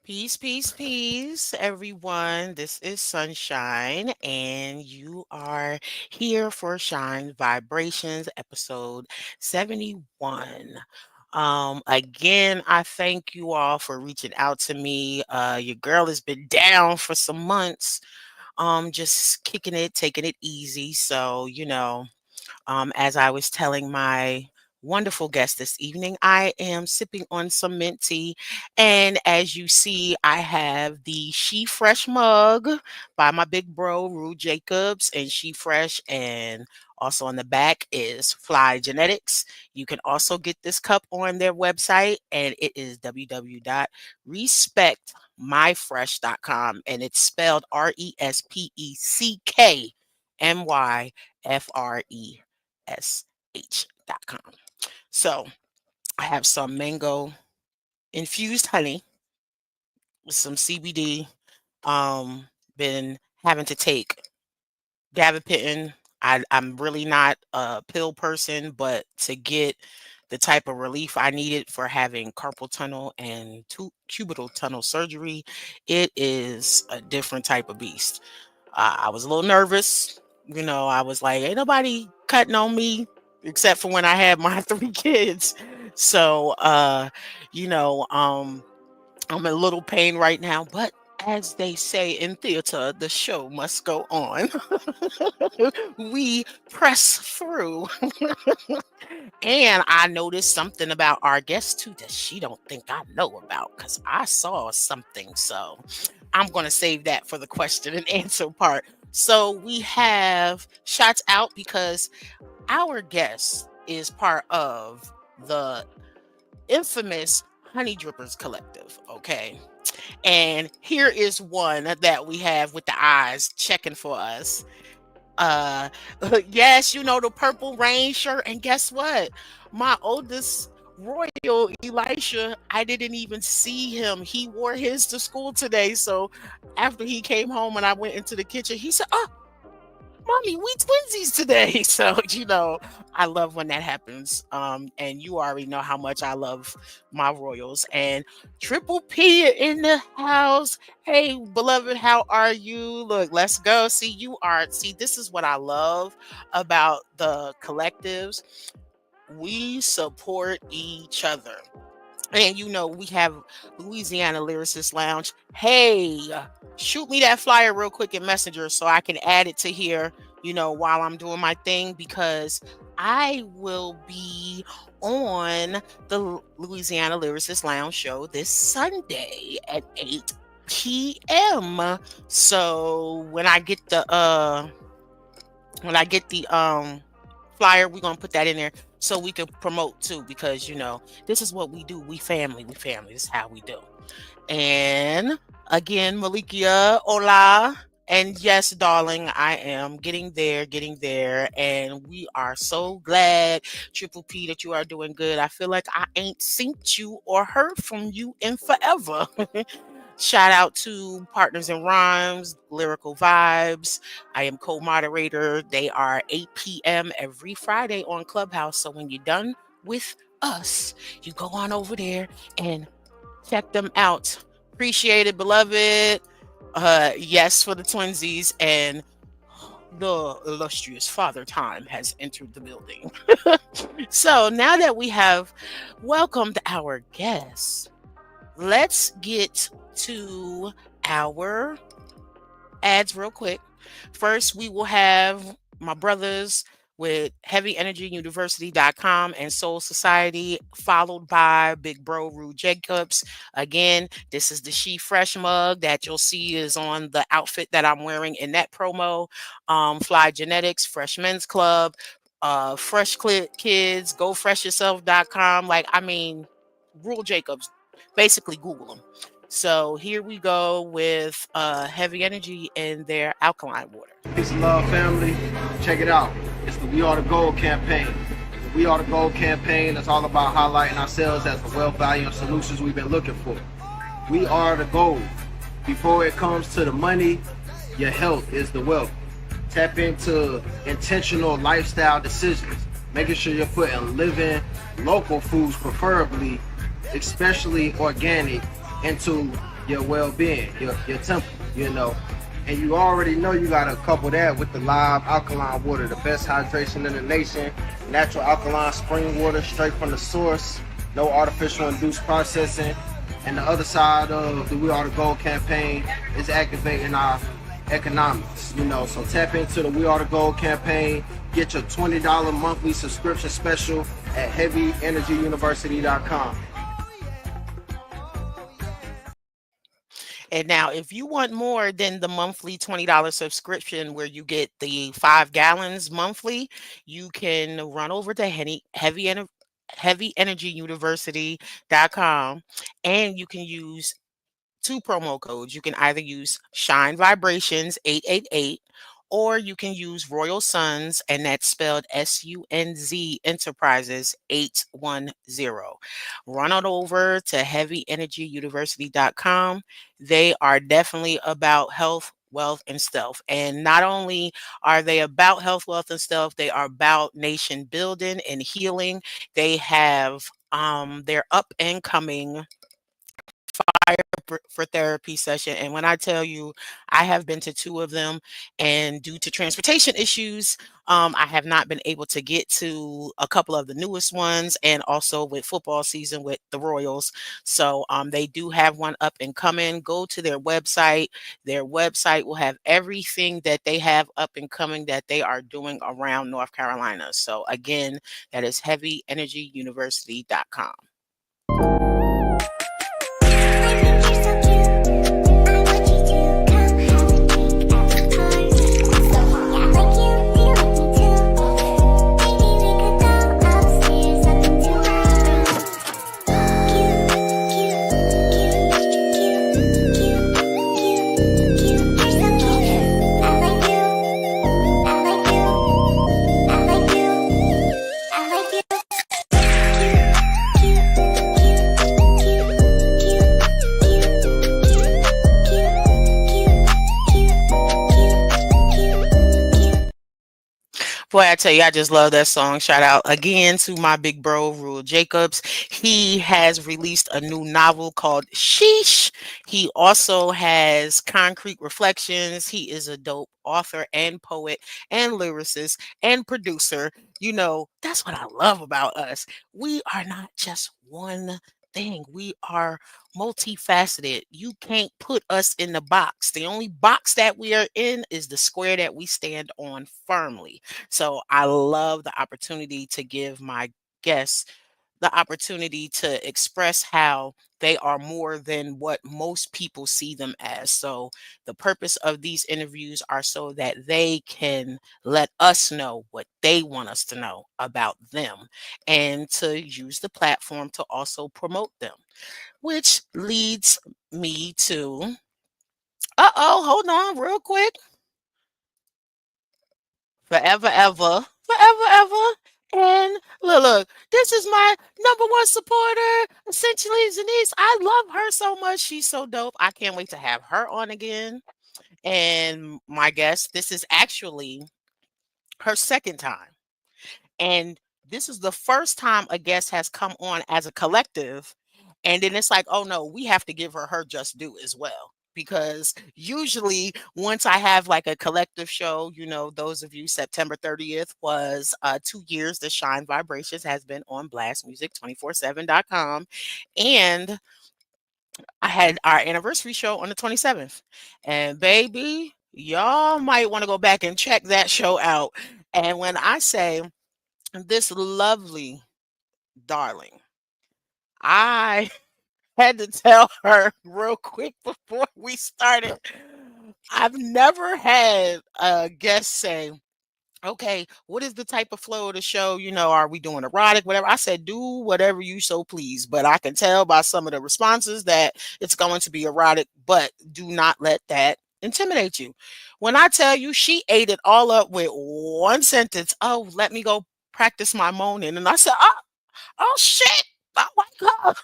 Peace, peace, peace, everyone. This is Sunshine, and you are here for Shine Vibrations, episode 71. Again, I thank you all for reaching out to me. Your girl has been down for some months, just kicking it, taking it easy. So, as I was telling my wonderful guest this evening, I am sipping on some mint tea. And as you see, I have the She Fresh mug by my big bro, Rue Jacobs, and She Fresh. And also on the back is Fly Genetics. You can also get this cup on their website, and it is www.respectmyfresh.com. And it's spelled RESPECKMYFRESH.com. So I have some mango infused honey with some CBD. Been having to take gabapentin. I'm really not a pill person, but to get the type of relief I needed for having carpal tunnel and cubital tunnel surgery, it is a different type of beast. I was a little nervous. I was like, ain't nobody cutting on me except for when I had my three kids. So, I'm in a little pain right now, but as they say in theater, the show must go on. We press through. And I noticed something about our guest too that she don't think I know about because I saw something. So I'm going to save that for the question and answer part. So we have shots out because our guest is part of the infamous Honey Drippers Collective. Okay. And here is one that we have with the eyes checking for us. Uh yes, the purple rain shirt. And guess what? My oldest Royal Elisha, I didn't even see him. He wore his to school today. So after he came home and I went into the kitchen, he said, "Oh, mommy, we twinsies today." So, I love when that happens. And you already know how much I love my Royals. And Triple P in the house. Hey, beloved, how are you? Look, let's go. See, this is what I love about the collectives. We support each other. And we have Louisiana Lyricist Lounge. Hey, shoot me that flyer real quick in Messenger so I can add it to here, while I'm doing my thing, because I will be on the Louisiana Lyricist Lounge show this Sunday at 8 p.m. So when I get the flyer, we're gonna put that in there so we can promote too, because this is what we do. We family. This is how we do. And again, Malikia, hola. And yes, darling, I am getting there. And we are so glad, Triple P, that you are doing good. I feel like I ain't seen you or heard from you in forever. Shout out to Partners in Rhymes, Lyrical Vibes. I am co-moderator. They are 8 p.m. every Friday on Clubhouse. So when you're done with us, you go on over there and check them out. Appreciate it, beloved. Yes, for the twinsies. And the illustrious Father Time has entered the building. So now that we have welcomed our guests, let's get to our ads real quick. First, we will have my brothers with heavyenergyuniversity.com and Soul Society, followed by Big Bro Rue Jacobs. Again, this is the She Fresh mug that you'll see is on the outfit that I'm wearing in that promo. Fly Genetics, Fresh Men's Club, Fresh Kids, GoFreshYourself.com. Rule Jacobs, basically Google them. So here we go with Heavy Energy and their alkaline water. Peace and love, family. Check it out. It's the We Are the Gold campaign. The We Are the Gold campaign is all about highlighting ourselves as the wealth, value, and solutions we've been looking for. We are the gold. Before it comes to the money, your health is the wealth. Tap into intentional lifestyle decisions, making sure you're putting living local foods, preferably, especially organic, into your well-being, your temple, you know. And you already know you gotta couple that with the live alkaline water, the best hydration in the nation, natural alkaline spring water straight from the source, no artificial induced processing. And the other side of the We Are the Gold campaign is activating our economics, you know. So tap into the We Are the Gold campaign. Get your $20 monthly subscription special at heavyenergyuniversity.com. And now, if you want more than the monthly $20 subscription where you get the 5 gallons monthly, you can run over to heavyenergyuniversity.com, and you can use two promo codes. You can either use Shine Vibrations 888, or you can use Royal Suns, and that's spelled SUNZ Enterprises 810. Run on over to heavyenergyuniversity.com. They are definitely about health, wealth, and stealth. And not only are they about health, wealth, and stealth, they are about nation building and healing. They have their up and coming fire for therapy session. And when I tell you, I have been to two of them, and due to transportation issues, I have not been able to get to a couple of the newest ones, and also with football season with the Royals. So they do have one up and coming. Go to their website. Their website will have everything that they have up and coming that they are doing around North Carolina. So again, that is heavyenergyuniversity.com. Boy, I tell you, I just love that song. Shout out again to my big bro, Rule Jacobs. He has released a new novel called Sheesh. He also has Concrete Reflections. He is a dope author and poet and lyricist and producer. You know, that's what I love about us. We are not just one thing, we are multifaceted. You can't put us in the box. The only box that we are in is the square that we stand on firmly. So I love the opportunity to give my guests the opportunity to express how they are more than what most people see them as. So the purpose of these interviews are so that they can let us know what they want us to know about them, and to use the platform to also promote them, which leads me to, hold on real quick. Forever, ever, forever, ever. And look, this is my number one supporter, essentially Denise. I love her so much. She's so dope. I can't wait to have her on again. And my guest, this is actually her second time. And this is the first time a guest has come on as a collective. And then it's like, oh no, we have to give her just due as well. Because usually, once I have like a collective show, you know, those of you, September 30th was 2 years the Shine Vibrations has been on blastmusic247.com. And I had our anniversary show on the 27th. And baby, y'all might want to go back and check that show out. And when I say this lovely darling, I had to tell her real quick before we started. I've never had a guest say, okay, what is the type of flow of the show? You know, are we doing erotic, whatever? I said, do whatever you so please. But I can tell by some of the responses that it's going to be erotic, but do not let that intimidate you. When I tell you, she ate it all up with one sentence. Oh, let me go practice my moaning. And I said, oh shit. Oh my God.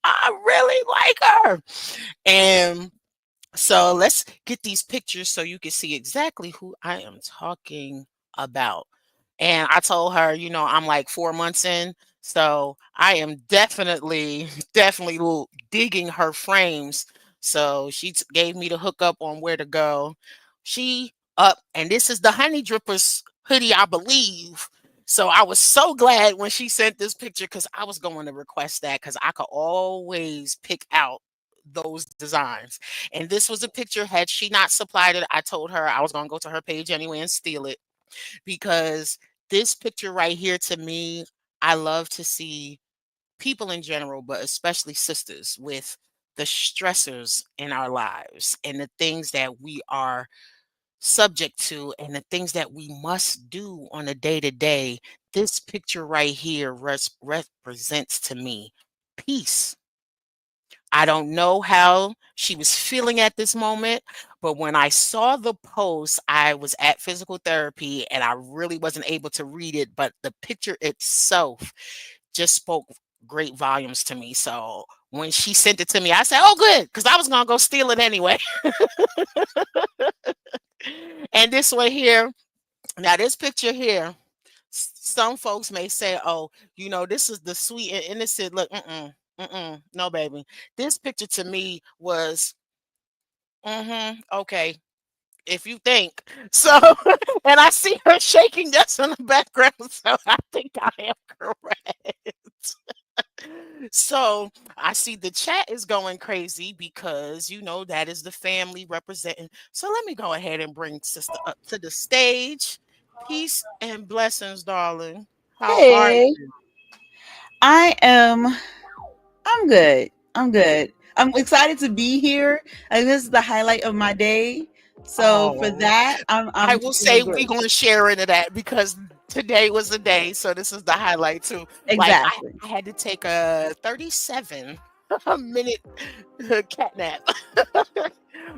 I really like her. And so let's get these pictures so you can see exactly who I am talking about. And I told her, you know, I'm like 4 months in. So I am definitely digging her frames. So she gave me the hookup on where to go. She up, and this is the Honey Drippers hoodie, I believe. So I was so glad when she sent this picture because I was going to request that because I could always pick out those designs. And this was a picture. Had she not supplied it, I told her I was going to go to her page anyway and steal it because this picture right here to me, I love to see people in general, but especially sisters with the stressors in our lives and the things that we are subject to and the things that we must do on a day to day. This picture right here represents to me peace. I don't know how she was feeling at this moment, but when I saw the post, I was at physical therapy and I really wasn't able to read it, but the picture itself just spoke great volumes to me. So when she sent it to me, I said, "Oh, good," because I was gonna go steal it anyway. And this one here, now this picture here, some folks may say, "Oh, this is the sweet and innocent look." No, baby. This picture to me was, okay, if you think so. And I see her shaking just in the background, so I think I am correct. So I see the chat is going crazy because that is the family representing. So let me go ahead and bring sister up to the stage. Peace and blessings, darling. How are Hey, you? I am. I'm good. I'm good. I'm excited to be here. And this is the highlight of my day. So for Oh, that, I I'm will say feeling we're great. going to share into that because today was the day. So this is the highlight too. Like Exactly. I had to take a 37 minute cat nap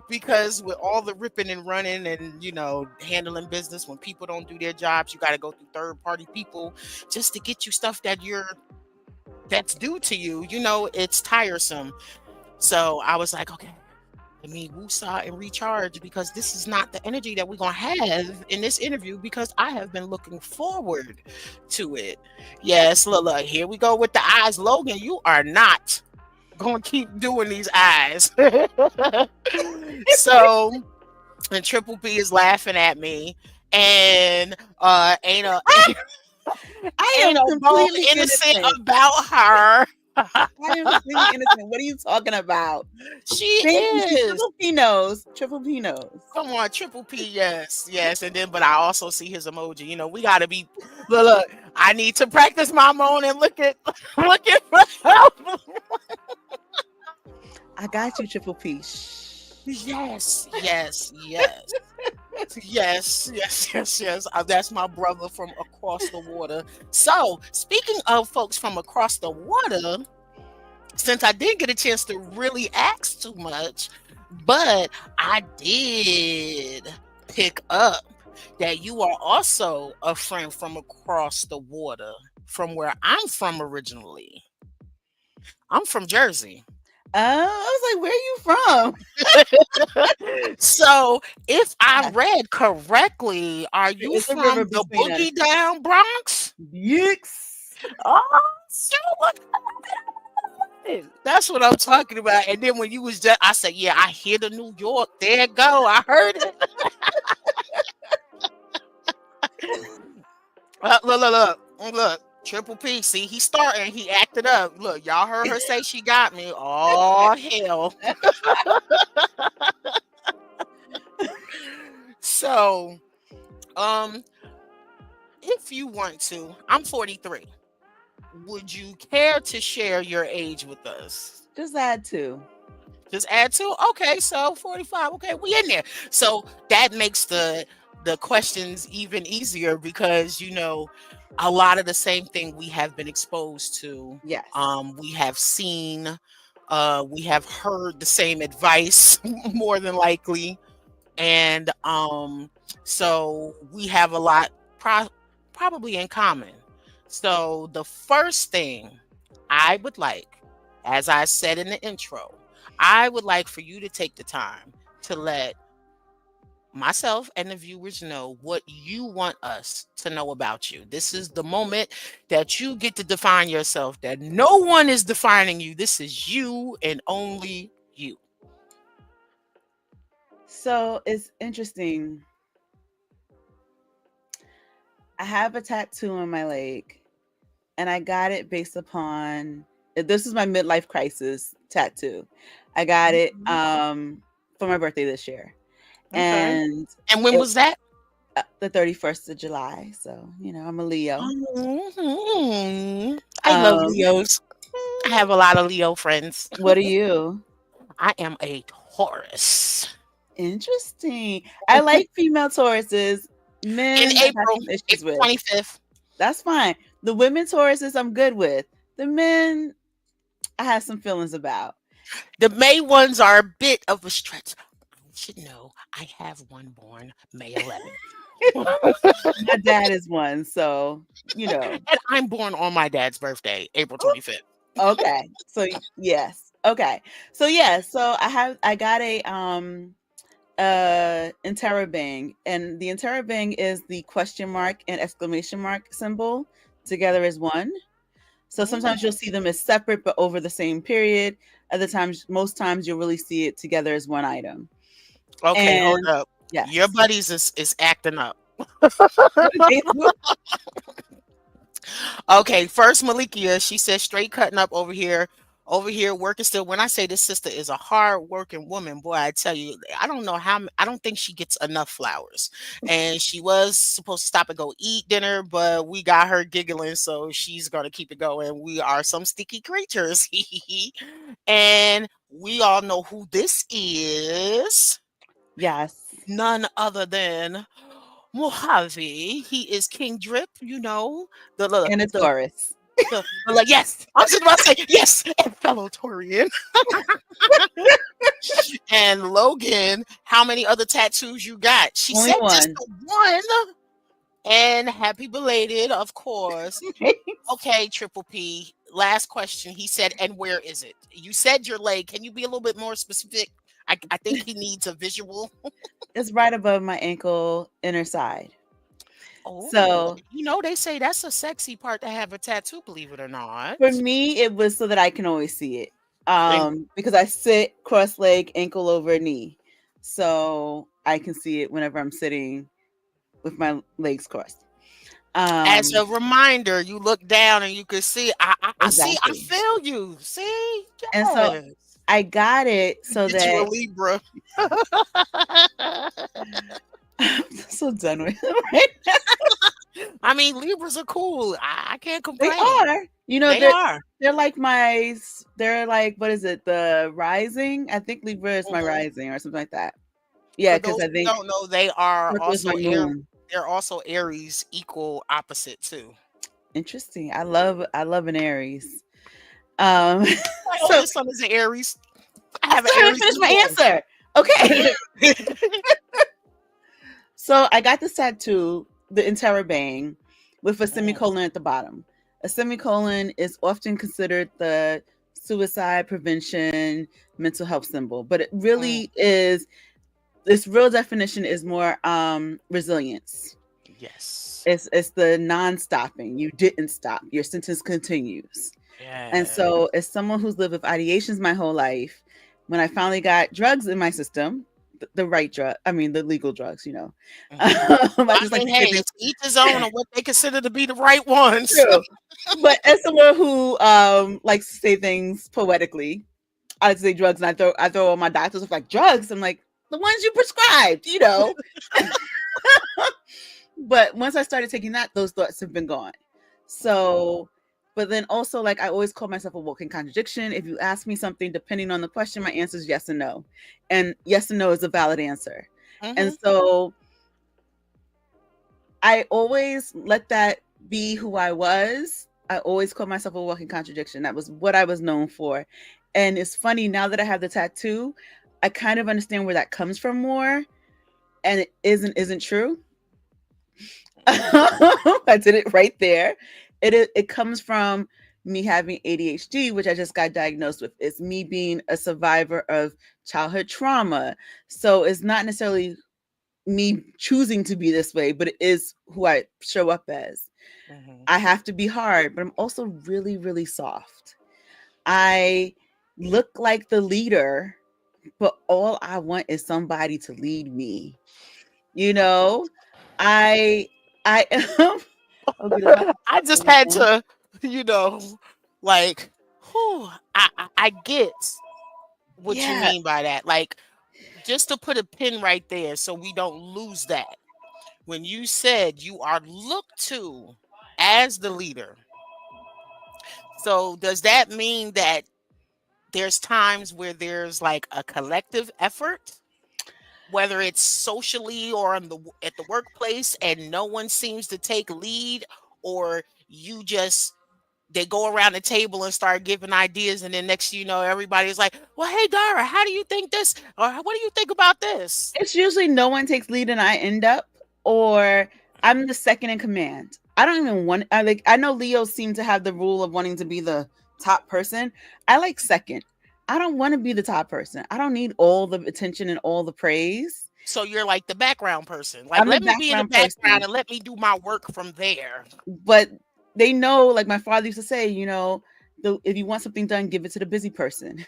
because with all the ripping and running and handling business, when people don't do their jobs, you got to go through third party people just to get you stuff that's due to you. It's tiresome. So I was like, okay, let me woosah and recharge because this is not the energy that we're gonna have in this interview because I have been looking forward to it. Yes, look, here we go with the eyes. Logan, you are not gonna keep doing these eyes. So, and Triple P is laughing at me, and ain't a I ain't am a bone completely innocent innocent. about her. I am completely innocent. What are you talking about? She Thank you. See, is. Triple P knows. Triple P knows. Come on, Triple P, yes, yes, and then, but I also see his emoji. We got to be. Look, I need to practice my moan and look at, look at for help. I got you, Triple P. Shh. Yes, yes, yes, yes. That's my brother from across the water. So, speaking of folks from across the water, since I didn't get a chance to really ask too much, but I did pick up that you are also a friend from across the water from where I'm from originally. I'm from Jersey. I was like, where are you from? So, if I read correctly, are you It's a river from the between us. Boogie Down Bronx? Yikes. Oh, so look at it. That's what I'm talking about. And then when you was just, I said, yeah, I hear the New York. There it go. I heard it. Look. Triple P. See, he starting. He acted up. Look, y'all heard her say she got me. Oh hell. So, um, if you want to, I'm 43. Would you care to share your age with us? Just add two. Just add two. Okay, so 45. Okay, we in there. So that makes the questions even easier because a lot of the same thing we have been exposed to. Yes. We have seen, we have heard the same advice more than likely, and so we have a lot probably in common. So the first thing I would like, as I said in the intro, I would like for you to take the time to let myself and the viewers know what you want us to know about you. This is the moment that you get to define yourself, that no one is defining you. This is you and only you. So it's interesting. I have a tattoo on my leg, and I got it based upon this is my midlife crisis tattoo. I got it Mhm. for my birthday this year. Okay. And And when it was that? the 31st of July. So, I'm a Leo. Mhm. I love Um, Leos. I have a lot of Leo friends. what are you? I am a Taurus. Interesting. I like female Tauruses. In Men, I got April, some issues April with. 25th. That's fine. The women Tauruses, I'm good with. The men, I have some feelings about. The May ones are a bit of a stretch. You should know I have one born May 11th. My dad is one, so you know. And I'm born on my dad's birthday, April 25th. Okay. So yes. Okay. So yeah, so I got a interrobang, and the interrobang is the question mark and exclamation mark symbol together as one. So sometimes you'll Mm. see them as separate but over the same period. Other times, most times you'll really see it together as one item. Okay, hold And up. Your yes. buddies is acting up. What did they do? Okay, first Malikia, she says straight cutting up over here. Over here working still. When I say this sister is a hard working woman, boy, I tell you, I don't know how I don't think she gets enough flowers. And she was supposed to stop and go eat dinner, but we got her giggling, so she's gonna keep it going. We are some sticky creatures. And we all know who this is. Yes. None other than Mojave. He is King Drip, the the And a the, Taurus. like yes. I was just about to say yes, and fellow Torian. And Logan, how many other tattoos you got? She Only said just one. the one. And happy belated, of course. Okay, Triple P. Last question. He said, and where is it? You said your leg. Can you be a little bit more specific? I think he needs a visual. It's right above my ankle inner side. Oh, So they say that's a sexy part to have a tattoo, believe it or for not. me, it was so that I can always see it. And Because I sit cross leg, ankle over knee. So I can see it whenever I'm sitting with my legs crossed. as Um, a reminder, you look down and you can see. I see. I exactly. feel you. See, And so yes. I got it so Get you a that Libra. I'm so done with it right now. I mean, Libras are cool. I can't They complain. are. They are. They're like they're like, what is it? The rising? I think Libra is my Mhm. rising or something like that. Yeah, For because those I who think don't know, they are Scorpio is my also moon. They're also Aries, equal opposite too. Interesting. I love an Aries. Um My so oldest son is an Aries. I I have an still haven't Aries finished my newborn. answer. Okay. So I got this tattoo, the interrobang, with a Mm, semicolon at the bottom. A semicolon is often considered the suicide prevention mental health symbol, but it mm. really is, its real definition is more resilience. Yes. It's the non-stopping. You didn't stop. Your sentence continues. And Yeah. so, as someone who's lived with ideations my whole life, when I finally got drugs in my system, the right drug, I mean the legal drugs, Mhm. I Well, I just like mean, to say hey, things it's each his own on what they consider to be the right ones. true. But as someone who likes to say things poetically, I say drugs, and I throw all my doctors like drugs. I'm like the ones you prescribed. But once I started taking that, those thoughts have been gone. So, but then also, like, I always call myself a walking contradiction. If you ask me something, depending on the question, my answer is yes and no. And yes and no is a valid answer. And Mhm. so I always let that be who I was. I always call myself a walking contradiction. That was what I was known for. And it's funny now that I have the tattoo, I kind of understand where that comes from more. And it isn't true. I did it right there. It comes from me having ADHD, which I just got diagnosed with. It's me being a survivor of childhood trauma. So it's not necessarily me choosing to be this way, but it is who I show up as. Mhm. I have to be hard, but I'm also really, really soft. I look like the leader, but all I want is somebody to lead me. You know, I I am okay. That's my I just had to, you know, like, whew, I get what you yeah. mean by that. Like, just to put a pin right there so we don't lose that. When you said you are looked to as the leader, so does that mean that there's times where there's like a collective effort, whether it's socially or at the workplace, and no one seems to take lead, or you just they go around the table and start giving ideas, and then next you know everybody's like, well, hey Dara, how do you think this, or what do you think about this? It's usually no one takes lead and I end up, or I'm the second in command. I don't even want. I know Leos seem to have the rule of wanting to be the top person. I like second. I don't want to be the top person. I don't need all the attention and all the praise. So you're like the background person, like I'm the let me be in the background background person. and let me do my work from there. But they know, like my father used to say, if you want something done, give it to the busy person.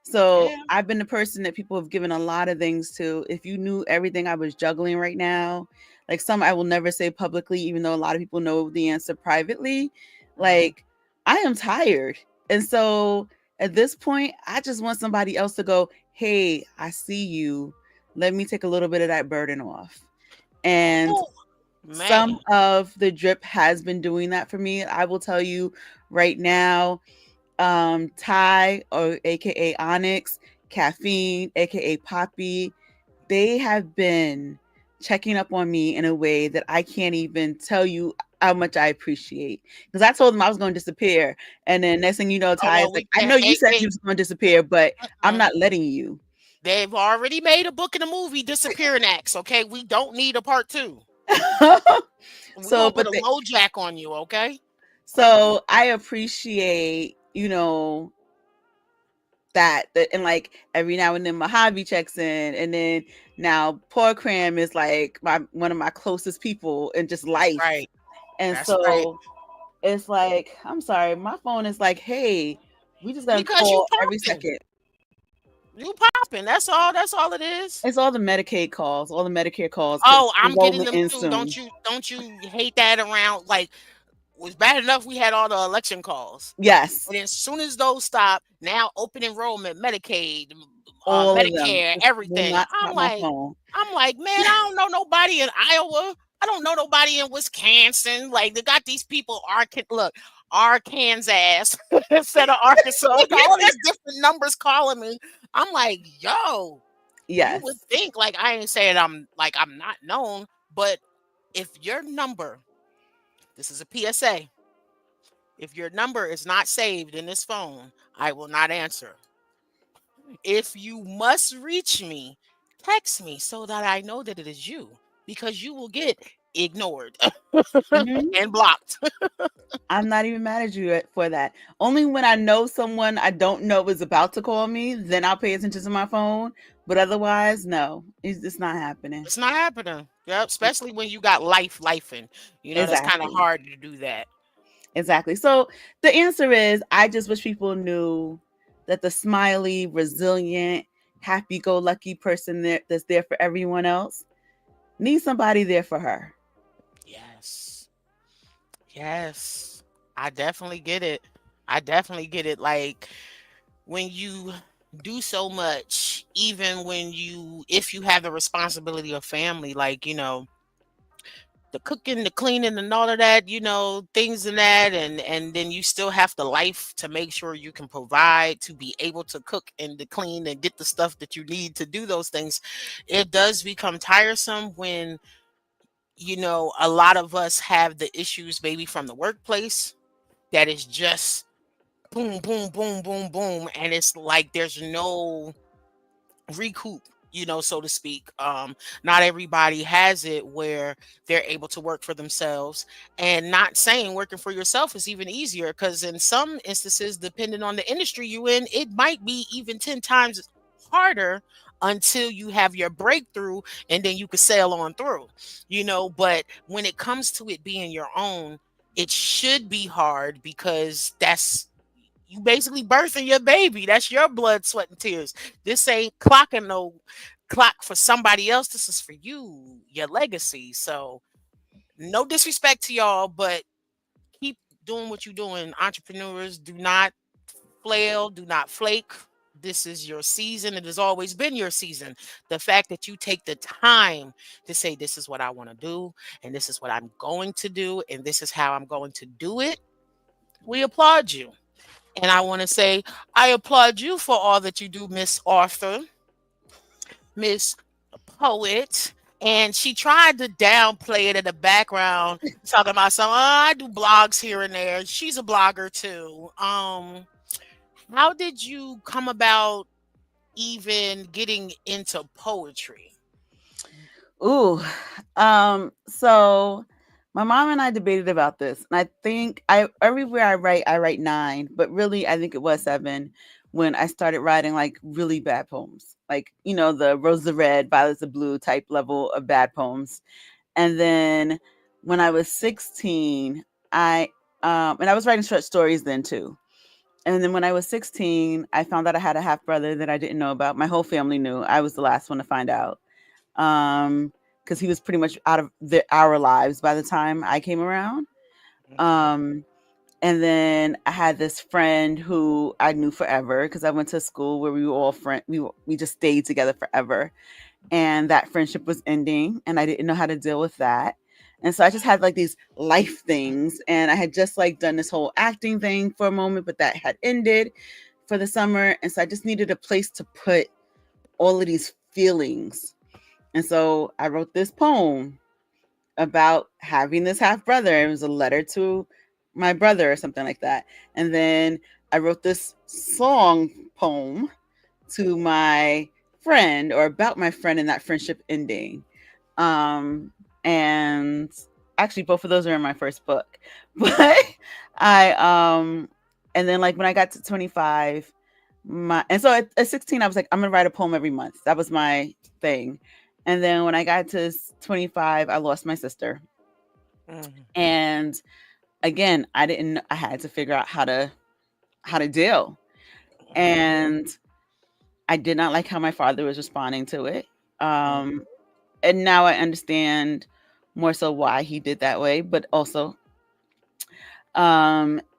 So Yeah. I've been the person that people have given a lot of things to. If you knew everything I was juggling right now, like some I will never say publicly, even though a lot of people know the answer privately, Mhm. like I am tired. And so at this point, I just want somebody else to go, hey, I see you. Let me take a little bit of that burden off. And Oh some man. of the drip has been doing that for me. I will tell you right now, Ty or aka Onyx, Caffeine, aka Poppy, they have been checking up on me in a way that I can't even tell you how much I appreciate. Because I told them I was going to disappear, and then next thing you know, Oh Ty no, is like, we "I can't. know you said you was going to disappear, but I'm Mm-mm. not letting you." They've already made a book and a movie, Disappearing Acts. Okay, we don't need a part two. We're so, gonna put but a they, low jack on you. Okay. so I appreciate, that and like every now and then Mojave checks in, and then now Poor Cram is like my one of my closest people in just That's life. right. And That's right. so it's like, I'm sorry, my phone is like, hey, we just gonna Because you call every popping. second. You popping. That's all. That's all it is. It's all the Medicaid calls, all the Medicare calls, because Oh, I'm getting rolling them in too. soon. Don't you hate that around? Like, it was bad enough we had all the election calls. Yes, And as soon as those stop, now open enrollment, Medicaid, all of them Medicare, just will everything. not stop my phone. I'm like, man, I don't know nobody in Iowa. I don't know nobody in Wisconsin. Like they got these people, look, Arkansas instead of Arkansas. They got all these different numbers calling me. I'm like, yo, you would Yes. think like I ain't saying I'm not known, but if your number, this is a PSA, if your number is not saved in this phone, I will not answer. If you must reach me, text me so that I know that it is you because you will get ignored Mhm. and blocked. I'm not even mad at you for that. Only when I know someone I don't know is about to call me, then I'll pay attention to my phone. But otherwise, no, it's not happening. It's not happening. Yep, especially when you got lifing. You know, that's kind of Exactly. hard to do that. Exactly. So the answer is I just wish people knew that the smiley, resilient, happy go lucky person that's there for everyone else needs somebody there for her. Yes. Yes. I definitely get it. I definitely get it. Like when you do so much, even if you have the responsibility of family, like, the cooking, the cleaning, and all of that, things in that, and then you still have the life to make sure you can provide to be able to cook and to clean and get the stuff that you need to do those things. It does become tiresome when a lot of us have the issues maybe from the workplace that is just boom, boom, boom, boom, boom, and it's like there's no recoup, so to speak. Not everybody has it where they're able to work for themselves, and not saying working for yourself is even easier, because in some instances, depending on the industry you in, it might be even 10 times harder until you have your breakthrough, and then you can sail on through, but when it comes to it being your own, it should be hard because that's you basically birthing your baby. That's your blood, sweat, and tears. This ain't clocking no clock for somebody else. This is for you, your legacy. So no disrespect to y'all, but keep doing what you're doing. Entrepreneurs, do not flail, do not flake. This is your season. It has always been your season. The fact that you take the time to say, this is what I want to do, and this is what I'm going to do, and this is how I'm going to do it, we applaud you. And I want to say, I applaud you for all that you do, Miss Arthur, Miss Poet. And she tried to downplay it in the background, talking about some, I do blogs here and there. She's a blogger too. How did you come about even getting into poetry? Ooh. So my mom and I debated about this. And I think I everywhere I write 9, but really I think it was 7 when I started writing like really bad poems. Like, the roses are red, violets are blue type level of bad poems. And then when I was 16, and I was writing short stories then too. And then when I was 16, I found out I had a half brother that I didn't know about. My whole family knew. I was the last one to find out. Because he was pretty much out of our lives by the time I came around. Okay. And then I had this friend who I knew forever because I went to school where we were all friends. We just stayed together forever, and that friendship was ending, and I didn't know how to deal with that. And so I just had like these life things, and I had just like done this whole acting thing for a moment, but that had ended for the summer, and so I just needed a place to put all of these feelings. And so I wrote this poem about having this half brother. It was a letter to my brother or something like that. And then I wrote this song poem to my friend or about my friend and that friendship ending. And actually both of those are in my first book. But I and then like when I got to 25, and so at 16 I was like, I'm gonna write a poem every month. That was my thing. And then when I got to 25, I lost my sister. Mhm. And again, I had to figure out how to deal. And I did not like how my father was responding to it. Mhm. Um, and now I understand more so why he did that way, but also,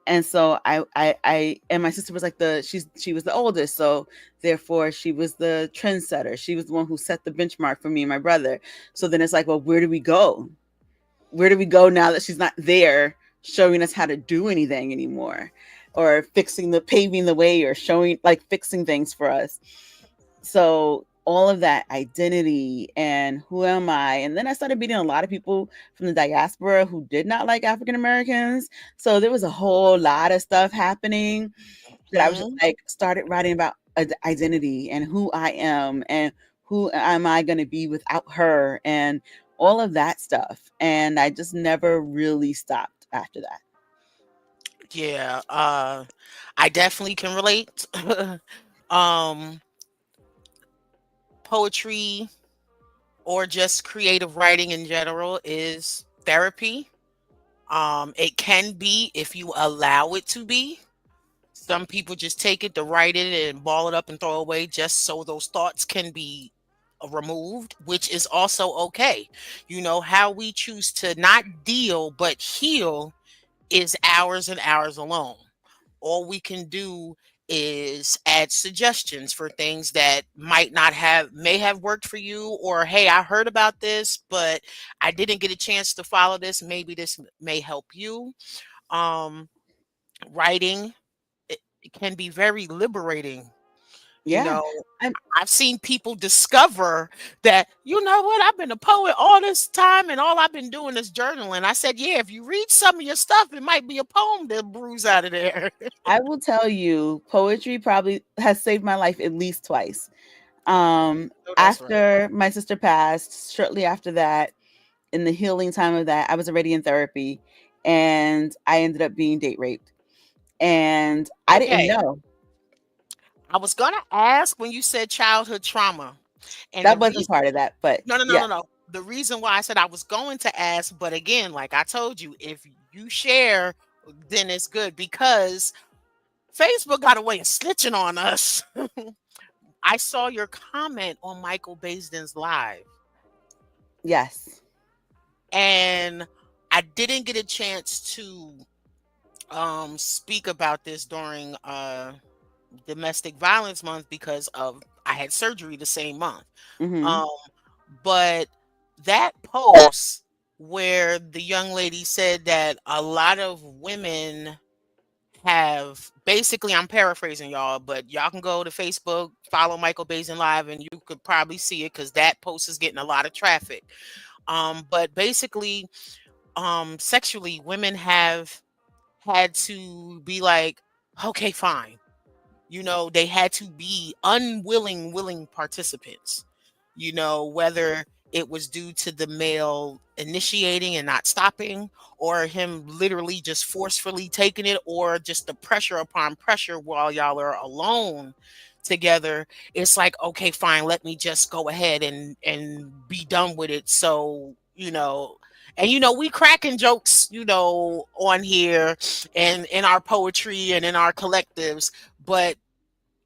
and so I and my sister was like she was the oldest, so therefore she was the trendsetter. She was the one who set the benchmark for me and my brother. So then it's like, well, where do we go? Where do we go now that she's not there showing us how to do anything anymore, or paving the way, or showing like fixing things for us? So all of that identity and who am I? And then I started meeting a lot of people from the diaspora who did not like African Americans. So there was a whole lot of stuff happening that I was just Mhm. like started writing about identity and who I am and who am I going to be without her and all of that stuff. And I just never really stopped after that. Yeah, I definitely can relate. um, Poetry or just creative writing in general is therapy. It can be if you allow it to be. Some people just take it to write it and ball it up and throw away just so those thoughts can be removed, which is also okay. How we choose to not deal but heal is hours and hours alone. All we can do is add suggestions for things that may have worked for you, or hey, I heard about this but I didn't get a chance to follow this, maybe this may help you. um Writing, it can be very liberating. you Yeah. know I'm, I've seen people discover that, what, I've been a poet all this time and all I've been doing is journaling. I said, yeah, if you read some of your stuff, it might be a poem that brews out of there. I will tell you, poetry probably has saved my life at least twice. Oh, that's right. After my sister passed, shortly after that, in the healing time of that, I was already in therapy and I ended up being date raped. And I didn't Okay. know. I was gonna ask when you said childhood trauma. And the That wasn't reason part of that, but no, no, no, yeah. no, no. The reason why I said I was going to ask, but again, like I told you, if you share, then it's good because Facebook got a way of snitching on us. I saw your comment on Michael Baisden's live, Yes. and I didn't get a chance to speak about this during domestic violence month because of I had surgery the same month. Hmm. Um, but that post where the young lady said that a lot of women have basically, I'm paraphrasing y'all, but y'all can go to Facebook, follow Michael Basin Live, and you could probably see it because that post is getting a lot of traffic. But basically, sexually, women have had to be like, okay, fine. They had to be unwilling, willing participants, whether it was due to the male initiating and not stopping, or him literally just forcefully taking it, or just the pressure upon pressure while y'all are alone together. It's like, okay, fine, let me just go ahead and be done with it. So, and we cracking jokes, on here and in our poetry and in our collectives, but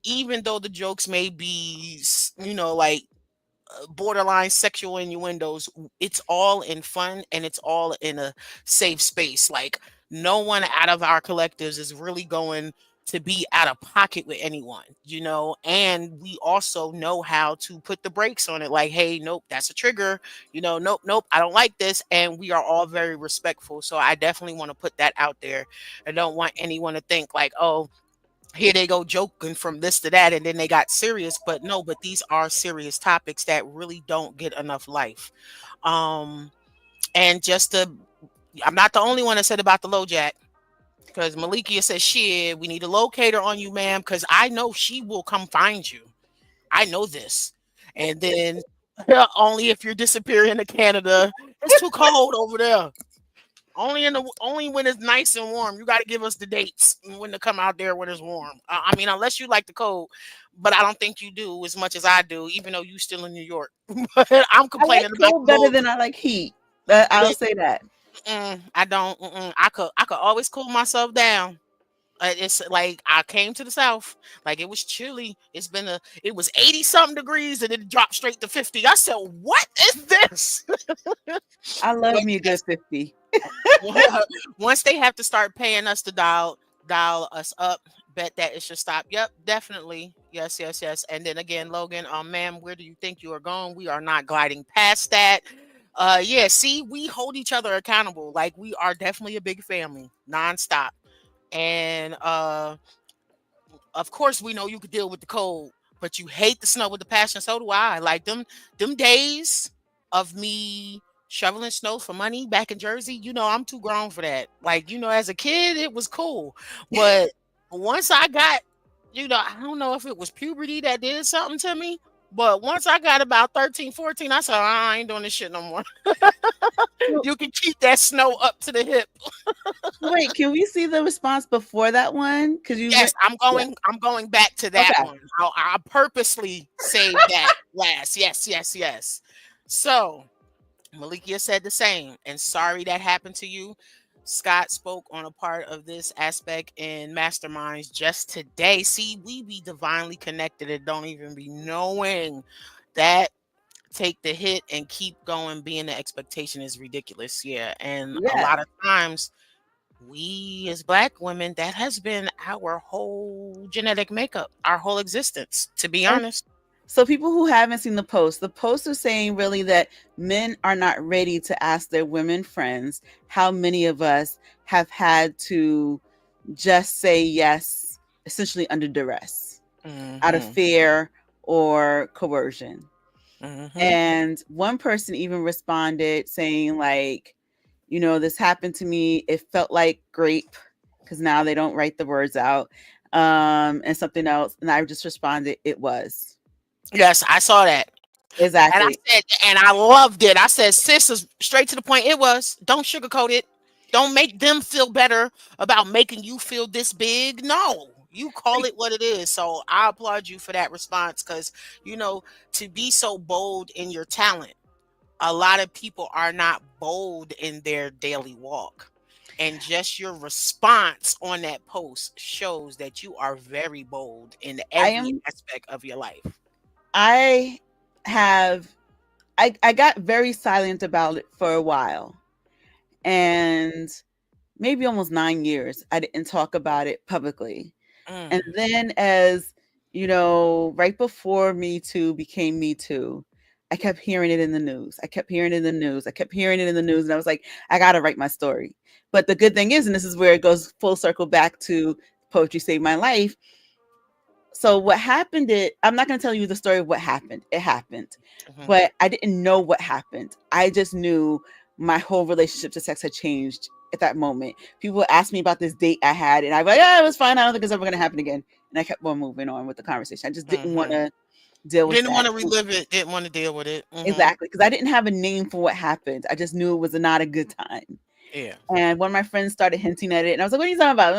even though the jokes may be, like borderline sexual innuendos, it's all in fun and it's all in a safe space. Like, no one out of our collectives is really going to be out of pocket with anyone, and we also know how to put the brakes on it. Like, hey, nope, that's a trigger, nope, nope, I don't like this. And we are all very respectful. So I definitely want to put that out there. I don't want anyone to think like, oh, here they go joking from this to that and then they got serious. But no, but these are serious topics that really don't get enough life. um and just to I'm not the only one that said about the low jack, because Malikia says, shit, we need a locator on you, ma'am, because I know she will come find you. I know this. And then only if you're disappearing to Canada. It's too cold over there. Only when it's nice and warm. You got to give us the dates when to come out there when it's warm. I mean, unless you like the cold, but I don't think you do as much as I do, even though you still in New York. But I'm I like complaining about cold the better little. than I like heat. I'll Lit, say that. I don't. I could always cool myself down. It's like I came to the South, like it was chilly. It was 80 something degrees and it dropped straight to 50. I said, "What is this?" I love But me a good yes, 50. once they have to start paying us to dial us up, bet that it should stop. Yep, definitely. Yes, yes, yes. And then again, Logan, ma'am, where do you think you are going? We are not gliding past that. Yeah, see, we hold each other accountable. Like, we are definitely a big family, nonstop. And of course we know you could deal with the cold, but you hate the snow with the passion. So do I. Like, them days of me shoveling snow for money back in Jersey, I'm too grown for that. Like, as a kid it was cool. But once I got, I don't know if it was puberty that did something to me. But once I got about 13, 14, I said, I ain't doing this shit no more. So, You can keep that snow up to the hip. wait, can we see the response before that one? Because you Yes, went, yeah. I'm going back to that Okay. one. I purposely saved that last. Yes, yes, yes. So Malikia said the same. And sorry that happened to you. Scott spoke on a part of this aspect in Masterminds just today. See, we be divinely connected and don't even be knowing that. Take the hit and keep going. Being the expectation is ridiculous. Yeah. And a Yeah. lot of times, we as Black women, that has been our whole genetic makeup, our whole existence, to be And honest. so people who haven't seen the post is saying really that men are not ready to ask their women friends how many of us have had to just say yes, essentially under duress, out of Hmm. fear or coercion. Hmm. And one person even responded saying, like, this happened to me. It felt like grape, because now they don't write the words out, and something else. And I just responded, it was. Yes, I saw that. And I Exactly. said, and I loved it. I said, sis is straight to the point. It was. Don't sugarcoat it. Don't make them feel better about making you feel this big. No. You call it what it is. So I applaud you for that response because, to be so bold in your talent, a lot of people are not bold in their daily walk. And just your response on that post shows that you are very bold in I every am. aspect of your life. I have. I got very silent about it for a while, and maybe almost 9 years I didn't talk about it publicly. And Mm, then, as right before Me Too became Me Too, I kept hearing it in the news. I kept hearing it in the news. I kept hearing it in the news. And I was like, I got to write my story. But the good thing is, and this is where it goes full circle back to Poetry Saved My Life. So what happened, I'm not going to tell you the story of what happened. It happened. mhm, But I didn't know what happened. I just knew my whole relationship to sex had changed at that moment. People asked me about this date I had, and I was like, yeah, it was fine. I don't think it's ever going to happen again. And I kept on moving on with the conversation. I just didn't want mhm. to deal with Didn't that. want to relive it. Didn't want to deal with it. Exactly. Because I didn't have a name for what happened. I just knew it was not a good time. Yeah. And one of my friends started hinting at it, and I was like, what are you talking about?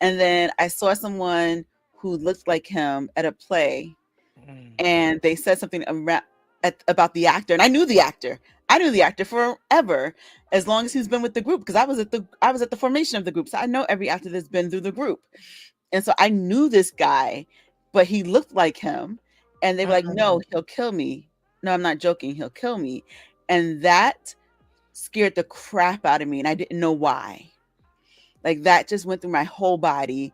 And then I saw someone who looked like him at a play, Mm, and they said something about the actor, and I knew the actor. I knew the actor forever, as long as he's been with the group, because I was at the formation of the group, so I know every actor that's been through the group, and so I knew this guy, but he looked like him, and they were like, "No, mm, he'll kill me. No, I'm not joking. He'll kill me," and that scared the crap out of me, and I didn't know why. Like that just went through my whole body.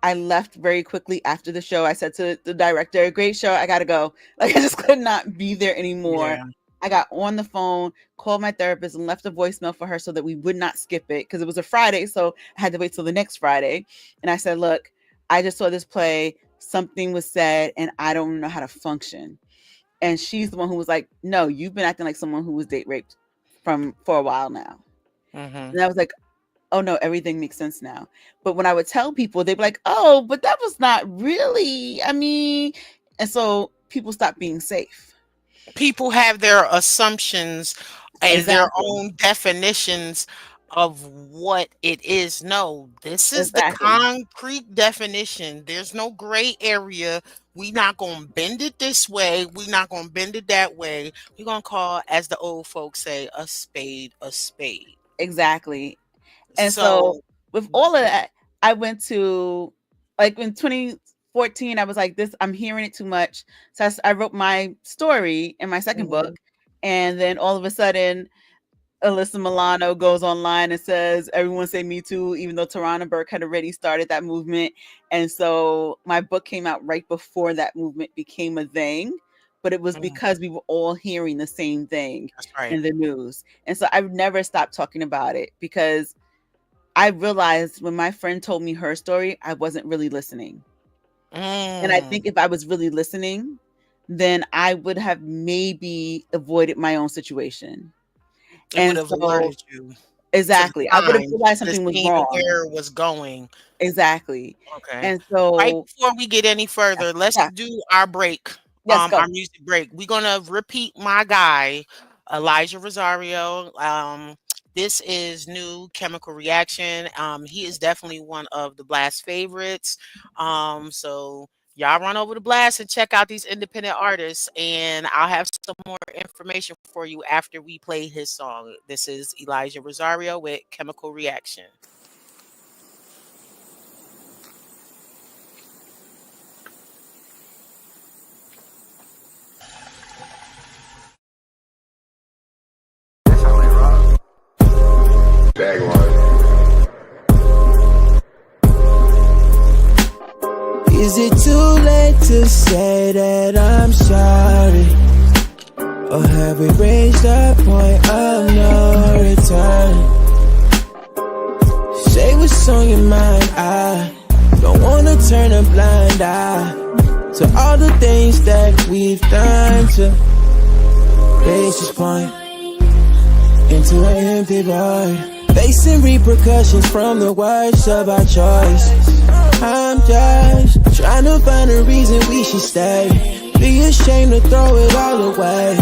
I left very quickly after the show. I said to the director, "Great show. I got to go." Like I just could not be there anymore. yeah. I got on the phone, called my therapist and left a voicemail for her so that we would not skip it because it was a Friday, so I had to wait till the next Friday. And I said, "Look, I just saw this play. Something was said and I don't know how to function." And she's the one who was like, "No, you've been acting like someone who was date raped for a while now." Mhm. And I was like, oh no, everything makes sense now. But when I would tell people, they'd be like, oh, but that was not really, I mean, and so people stopped being safe. People have their assumptions and their Exactly. own definitions of what it is. No, this is the Exactly. concrete definition. There's no gray area. We not gonna bend it this way. We not gonna bend it that way. We're gonna call, as the old folks say, a spade a spade. Exactly. And so So, with all of that, I went to like in 2014, I was like, this, I'm hearing it too much. So I wrote my story in my second book. mhm, And then all of a sudden, Alyssa Milano goes online and says, everyone say Me Too, even though Tarana Burke had already started that movement. And so my book came out right before that movement became a thing. But it was mm, because we were all hearing the same thing that's right. in the news. And so I've never stopped talking about it because I realized when my friend told me her story, I wasn't really listening. And I Mm, think if I was really listening, then I would have maybe avoided my own situation. it would And have so alerted you to the exactly. I would have signs. You realized could have something was seen wrong. where it was going. Exactly. Okay. And Right so before we get any yeah, further, let's yeah, do our break, yes, go. our music break. We're gonna repeat my guy, Elijah Rosario. This is new Chemical Reaction. He is definitely one of the Blast favorites. So y'all run over to Blast and check out these independent artists, and I'll have some more information for you after we play his song. This is Elijah Rosario with Chemical Reaction. Is it too late to say that I'm sorry? Or have we reached the point of no return? Say what's on your mind, I don't wanna turn a blind eye to all the things that we've done to reach this point, into an empty void, facing repercussions from the words of our choice. I'm just trying to find a reason we should stay. Be ashamed to throw it all away.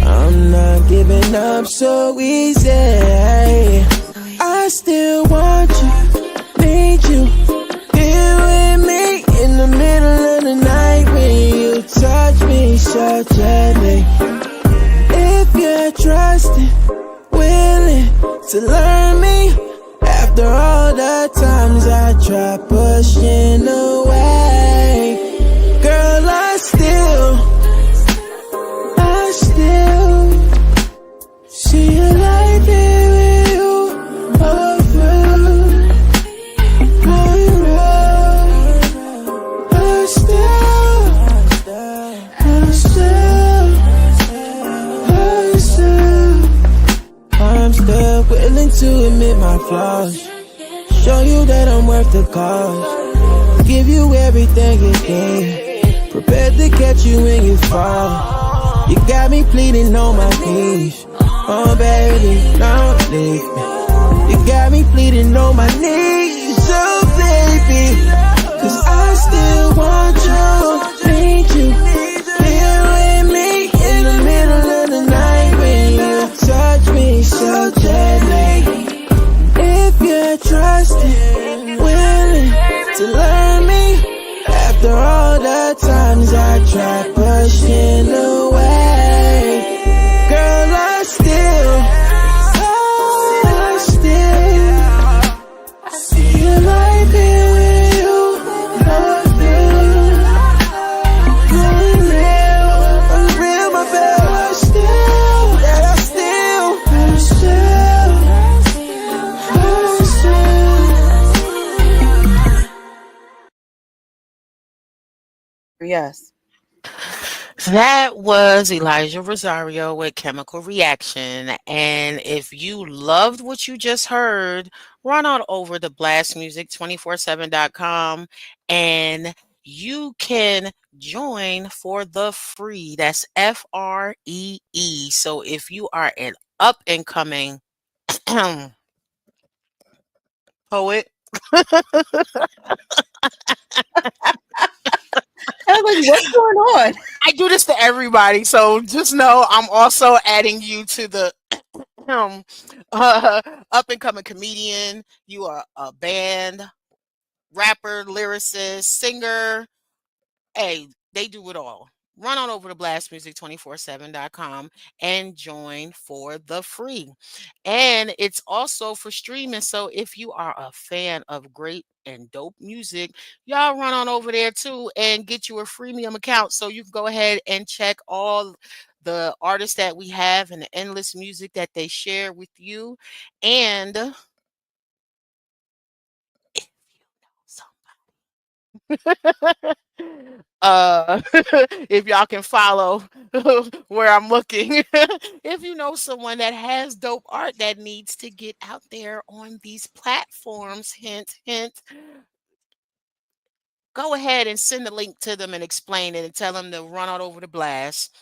I'm not giving up so easy. I still want you, need you. the night when you touch me so gently. If you're trusting, willing to learn me, after all the times I try pushing away, girl, I still see your light here with you all through my road. I'm still willing to admit my flaws, show you that I'm worth the cost, give you everything you need, prepared to catch you when you fall. You got me pleading on my knees, oh baby, don't leave me. You got me pleading on my knees, oh baby, 'cause I still want you, need you, here with me in the middle of the night when you touch me so gently. If you're trusting, willing to learn me, after all the times I tried pushing away, girl, I still see your light here with you. I'm real, my baby. Yes. That was Elijah Rosario with Chemical Reaction. And if you loved what you just heard, run on over to blastmusic247.com and you can join for the free. That's FREE. So if you are an up and coming poet, I was like, what's going on? I do this to everybody. So just know I'm also adding you to the um, uh, up and coming comedian. You are a band, rapper, lyricist, singer. Hey, they do it all. Run on over to blastmusic247.com and join for the free. And it's also for streaming. So if you are a fan of great and dope music, y'all run on over there too and get you a freemium account so you can go ahead and check all the artists that we have and the endless music that they share with you. And if you know if y'all can follow where I'm looking, if you know someone that has dope art that needs to get out there on these platforms, hint, hint, go ahead and send the link to them and explain it and tell them to run on over to Blast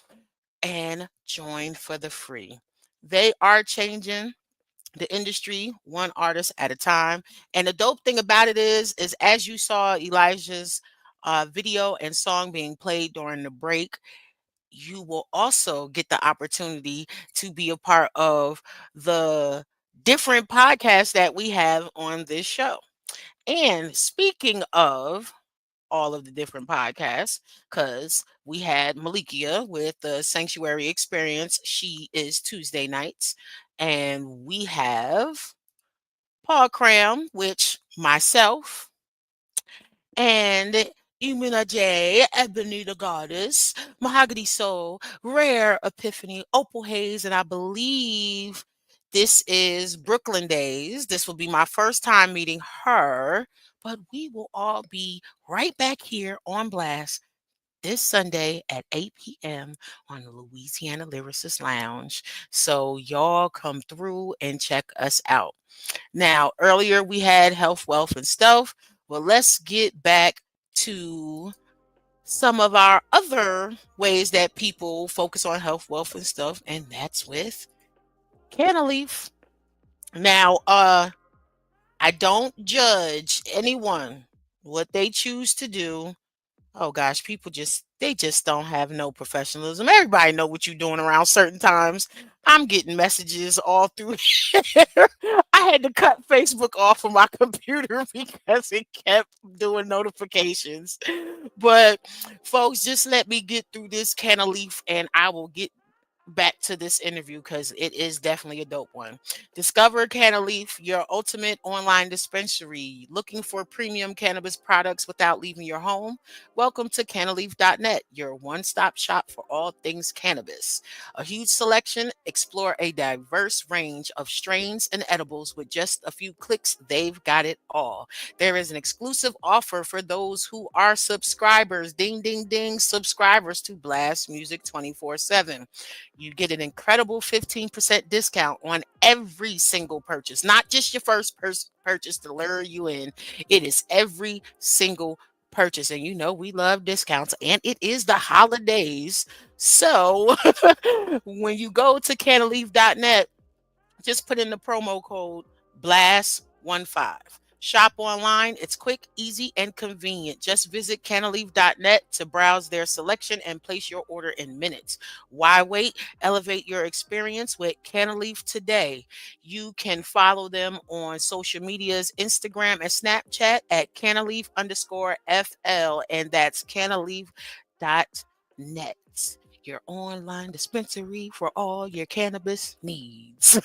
and join for the free. They are changing the industry one artist at a time. And the dope thing about it is as you saw Elijah's video and song being played during the break, you will also get the opportunity to be a part of the different podcasts that we have on this show. And speaking of all of the different podcasts, because we had Malikia with the Sanctuary Experience. She is Tuesday nights. And we have Paul Cram, which myself and Imuna J, Ebony the Goddess, Mahogany Soul, Rare Epiphany, Opal Hayes, and I believe this is Brooklyn Days. This will be my first time meeting her, but we will all be right back here on Blast this Sunday at 8 p.m. on the Louisiana Lyricist Lounge. So y'all come through and check us out. Now, earlier we had health, wealth, and stuff. Well, let's get back to some of our other ways that people focus on health, wealth, and stuff, and that's with CannaLeaf. Now, I don't judge anyone what they choose to do. Oh gosh, people just don't have no professionalism. Everybody know what you're doing around certain times. I'm getting messages all through here. I had to cut Facebook off of my computer because it kept doing notifications. But folks, just let me get through this can of leaf and I will get back to this interview because it is definitely a dope one. Discover CannaLeaf, your ultimate online dispensary. Looking for premium cannabis products without leaving your home? Welcome to CannaLeaf.net, your one stop shop for all things cannabis. A huge selection, explore a diverse range of strains and edibles with just a few clicks. They've got it all. There is an exclusive offer for those who are subscribers. Ding, ding, ding, subscribers to Blast Music 24/7. You get an incredible 15% discount on every single purchase, not just your first purchase to lure you in. It is every single purchase. And you know, we love discounts, and it is the holidays. So when you go to cannaleaf.net, just put in the promo code BLAST15. Shop online. It's quick, easy, and convenient. Just visit CannaLeaf.net to browse their selection and place your order in minutes. Why wait? Elevate your experience with CannaLeaf today. You can follow them on social medias, Instagram and Snapchat at CannaLeaf_FL, and that's CannaLeaf.net. Your online dispensary for all your cannabis needs.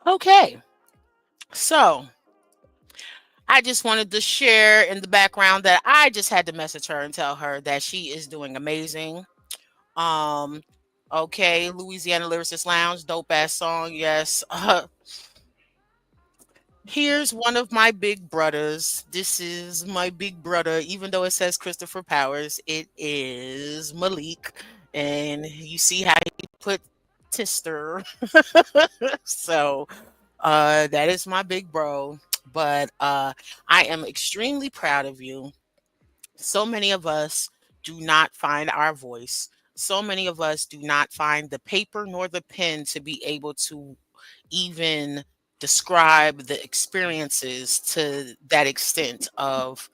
Okay, so I just wanted to share in the background that I just had to message her and tell her that she is doing amazing. Um, okay, Louisiana Lyricist Lounge, dope ass song, yes. Here's one of my big brothers. This is my big brother, even though it says Christopher Powers, it is Malik. And you see how he put Tister. So that is my big bro. But I am extremely proud of you. So many of us do not find our voice. So many of us do not find the paper nor the pen to be able to even describe the experiences to that extent of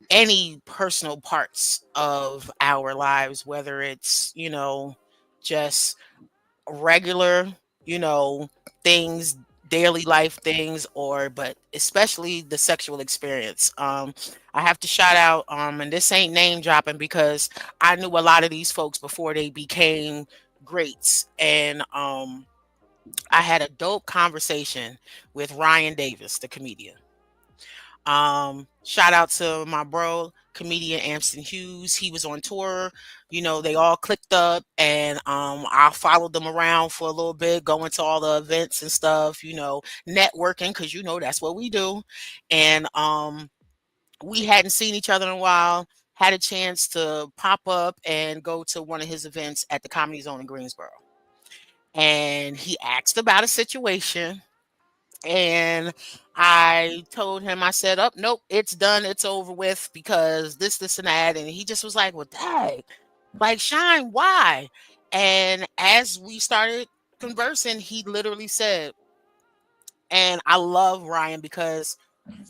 any personal parts of our lives, whether it's, just regular, you know, things, daily life things, or but especially the sexual experience. I have to shout out, and this ain't name dropping because I knew a lot of these folks before they became greats. And I had a dope conversation with Ryan Davis, the comedian. Shout out to my bro, comedian Amston Hughes. He was on tour. They all clicked up, and I followed them around for a little bit, going to all the events and stuff, networking, because that's what we do. And we hadn't seen each other in a while. Had a chance to pop up and go to one of his events at the Comedy Zone in Greensboro. And he asked about a situation, and I told him, I said, "Oh, nope, it's done. It's over with because this, and that." And he just was like, "Well, dang, like, Shine, why?" And as we started conversing, he literally said, and I love Ryan because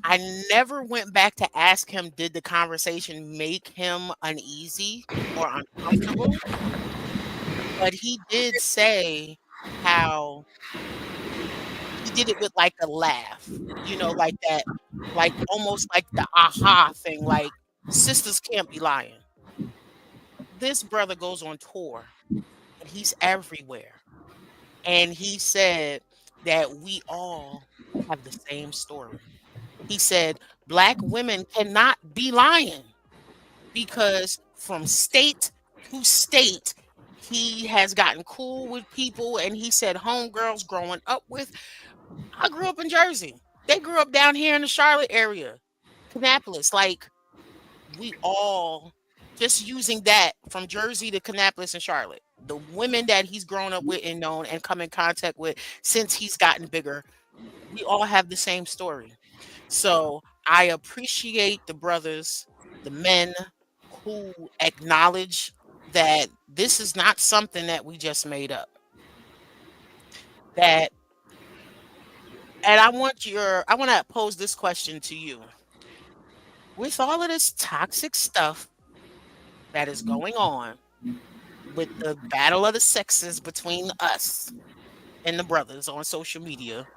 I never went back to ask him, did the conversation make him uneasy or uncomfortable? But he did say how he did it with like a laugh, like that, like almost like the aha thing, like sisters can't be lying. This brother goes on tour and he's everywhere. And he said that we all have the same story. He said black women cannot be lying because from state to state, he has gotten cool with people. And he said homegirls growing up with, I grew up in Jersey. They grew up down here in the Charlotte area, Kannapolis. Like, we all just using that from Jersey to Kannapolis and Charlotte. The women that he's grown up with and known and come in contact with since he's gotten bigger, we all have the same story. So I appreciate the brothers, the men who acknowledge that this is not something that we just made up. That And I want to pose this question to you. With all of this toxic stuff that is going on with the battle of the sexes between us and the brothers on social media,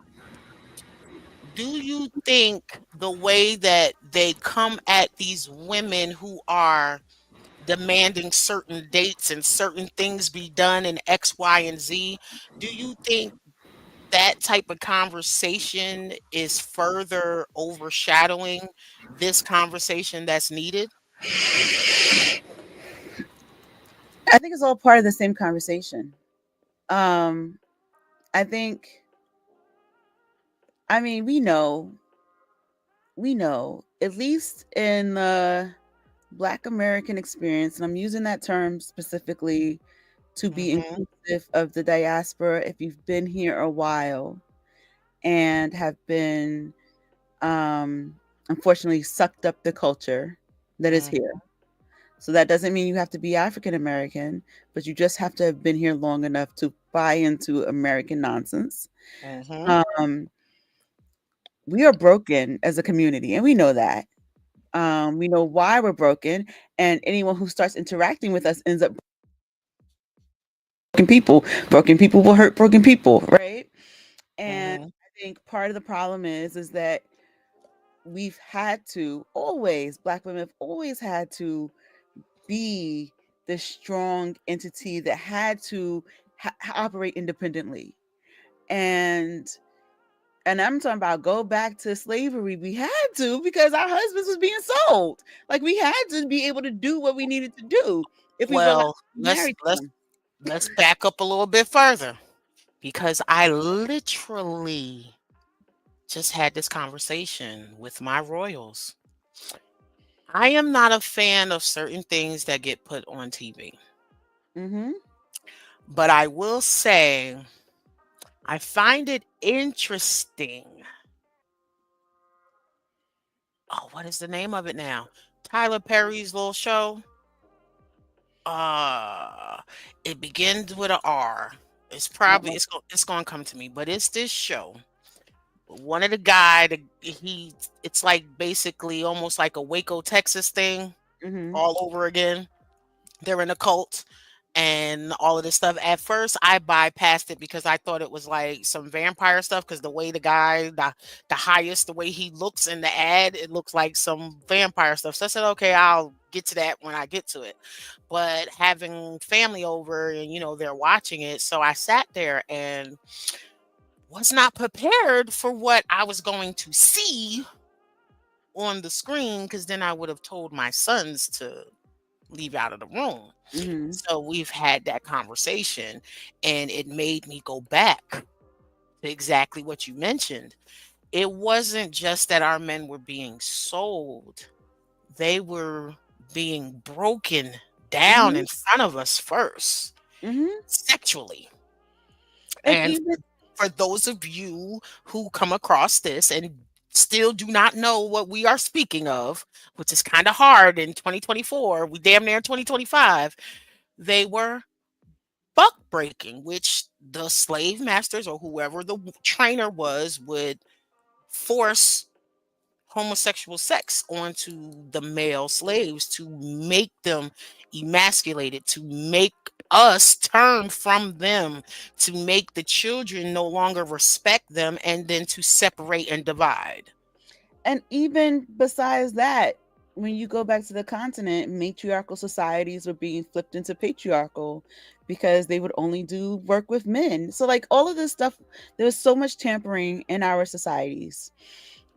do you think the way that they come at these women who are demanding certain dates and certain things be done in X, Y, and Z, do you think that type of conversation is further overshadowing this conversation that's needed? I think it's all part of the same conversation. Um, I think, I mean, we know, at least in the Black American experience, and I'm using that term specifically to be Mhm, inclusive of the diaspora. If you've been here a while and have been, um, unfortunately, sucked up the culture that is mm, here. So that doesn't mean you have to be African American, but you just have to have been here long enough to buy into American nonsense. mhm. Um, we are broken as a community, and we know that. We know why we're broken, and anyone who starts interacting with us ends up broken people. Broken people will hurt broken people, right? And Mhm. I think part of the problem is that we've had to always, Black women have always had to be the strong entity that had to operate independently. And I'm talking about go back to slavery. We had to because our husbands was being sold. Like we had to be able to do what we needed to do if we were allowed Well, to be let's married to let's them. let's back up a little bit further because I literally just had this conversation with my royals. I am not a fan of certain things that get put on TV, Mm-hmm. but I will say I find it interesting. Oh, what is the name of it now? Tyler Perry's little show. Uh, it begins with a R. It's probably Uh-oh. it's gonna come to me, but it's this show. One of the guy, it's like basically almost like a Waco, Texas thing Mm-hmm. all over again. They're in a cult and all of this stuff. At first, I bypassed it because I thought it was like some vampire stuff. Because the way the guy, the highest, the way he looks in the ad, it looks like some vampire stuff. So I said, okay, I'll get to that when I get to it. But having family over and they're watching it, so I sat there and was not prepared for what I was going to see on the screen. Because then I would have told my sons to leave out of the room. Mm-hmm. So we've had that conversation, and it made me go back to exactly what you mentioned. It wasn't just that our men were being sold, they were being broken down Mm-hmm. in front of us first, Mm-hmm. sexually. And And even for those of you who come across this and still do not know what we are speaking of, which is kind of hard in 2024, we damn near 2025, they were buck breaking, which the slave masters or whoever the trainer was would force homosexual sex onto the male slaves to make them emasculated, to make us turn from them, to make the children no longer respect them, and then to separate and divide. And even besides that, when you go back to the continent, matriarchal societies were being flipped into patriarchal because they would only do work with men. So, like, all of this stuff, there was so much tampering in our societies.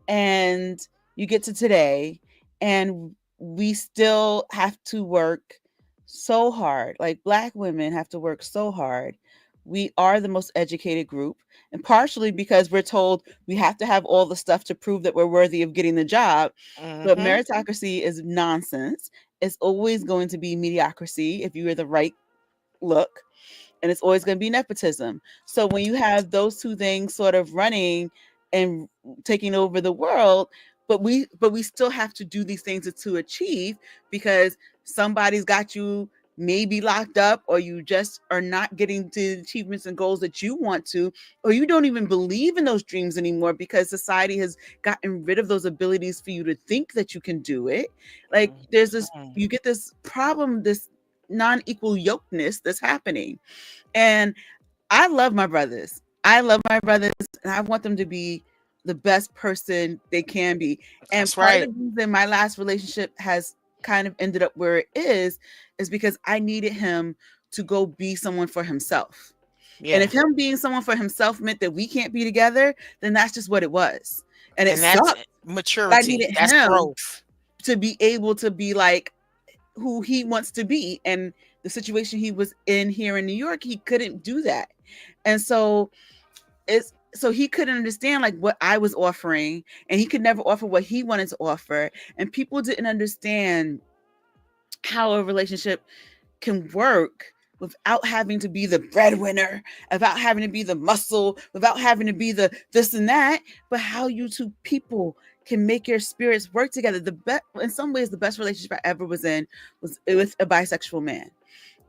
And you get to today, and we still have to work so hard. Like, Black women have to work so hard. We are the most educated group, and partially because we're told we have to have all the stuff to prove that we're worthy of getting the job. But Hmm. meritocracy is nonsense. It's always going to be mediocrity if you are the right look, and it's always going to be nepotism. So when you have those two things sort of running and taking over the world, but we still have to do these things to achieve, because somebody's got you maybe locked up, or you just are not getting to the achievements and goals that you want to, or you don't even believe in those dreams anymore because society has gotten rid of those abilities for you to think that you can do it. Like, there's this, you get this problem, this non-equal yokeness that's happening. And I love my brothers. I love my brothers, and I want them to be the best person they can be. And That's part of right. the reason my last relationship has kind of ended up where it is because I needed him to go be someone for himself. And if Yeah. him being someone for himself meant that we can't be together, then that's just what it was. And it And that's sucked. But I maturity. needed That's him growth. to be able to be like who he wants to be. And the situation he was in here in New York, he couldn't do that. And so he couldn't understand like what I was offering, and he could never offer what he wanted to offer. And people didn't understand how a relationship can work without having to be the breadwinner, without having to be the muscle, without having to be the this and that, but how you two people can make your spirits work together. The best, in some ways, the best relationship I ever was in was with a bisexual man,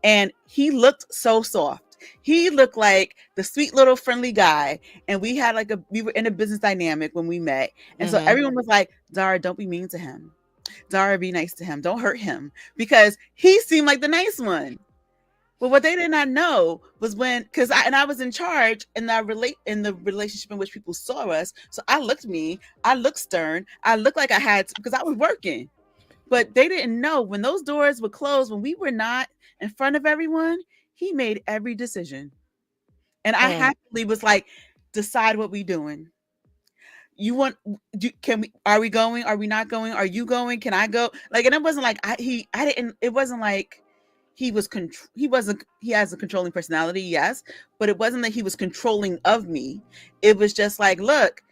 and he looked so soft. He looked like the sweet little friendly guy, and we were in a business dynamic when we met, and so Hmm. everyone was like, "Zara, don't be mean to him. Zara, be nice to him. Don't hurt him," because he seemed like the nice one. But what they did not know was because I was in charge in the relationship in which people saw us. So I looked stern, I looked like I had to, because I was working. But they didn't know when those doors would close, when we were not in front of everyone, he made every decision. And I Mm. happily was like, decide what we doing. You want can we are we going? Are we not going? Are you going? Can I go? Like, and it wasn't like I didn't it wasn't like he wasn't he has a controlling personality, yes, but it wasn't that he was controlling of me. It was just like, look,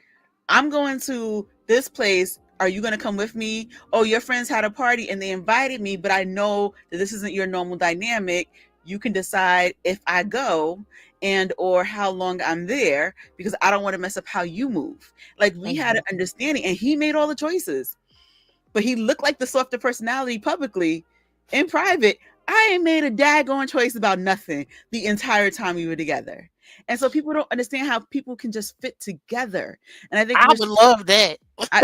I'm going to this place. Are you going to come with me? Oh, your friends had a party and they invited me, but I know that this isn't your normal dynamic. You can decide if I go and or how long I'm there, because I don't want to mess up how you move. Like, we had Mhm. an understanding, and he made all the choices. But he looked like the softer personality publicly. In private, I ain't made a daggone choice about nothing the entire time we were together. And so people don't understand how people can just fit together. And I think I would love that. I,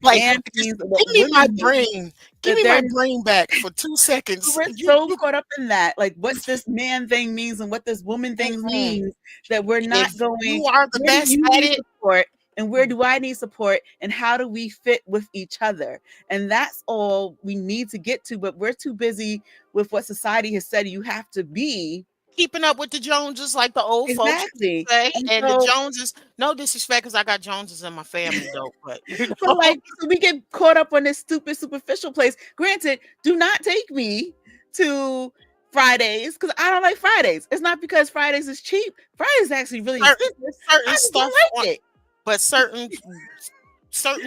Like, man just means what give me my women mean, brain. Give that me they're my brain back for 2 seconds. we're so caught up in that, like what this man thing means and what this woman thing Mm-mm. means, that we're not If going, you are the where do best you at need it, support and where do I need support, and how do we fit with each other? And that's all we need to get to, but we're too busy with what society has said you have to be. keeping up with the Joneses, like the old folks used to Exactly. say, And and the so, Joneses. No disrespect, because I got Joneses in my family, though. But but like, so we get caught up on this stupid superficial place. Granted, do not take me to Fridays because I don't like Fridays. It's not because Fridays is cheap. Fridays is actually really certain expensive. I certain just don't stuff on, like it. but certain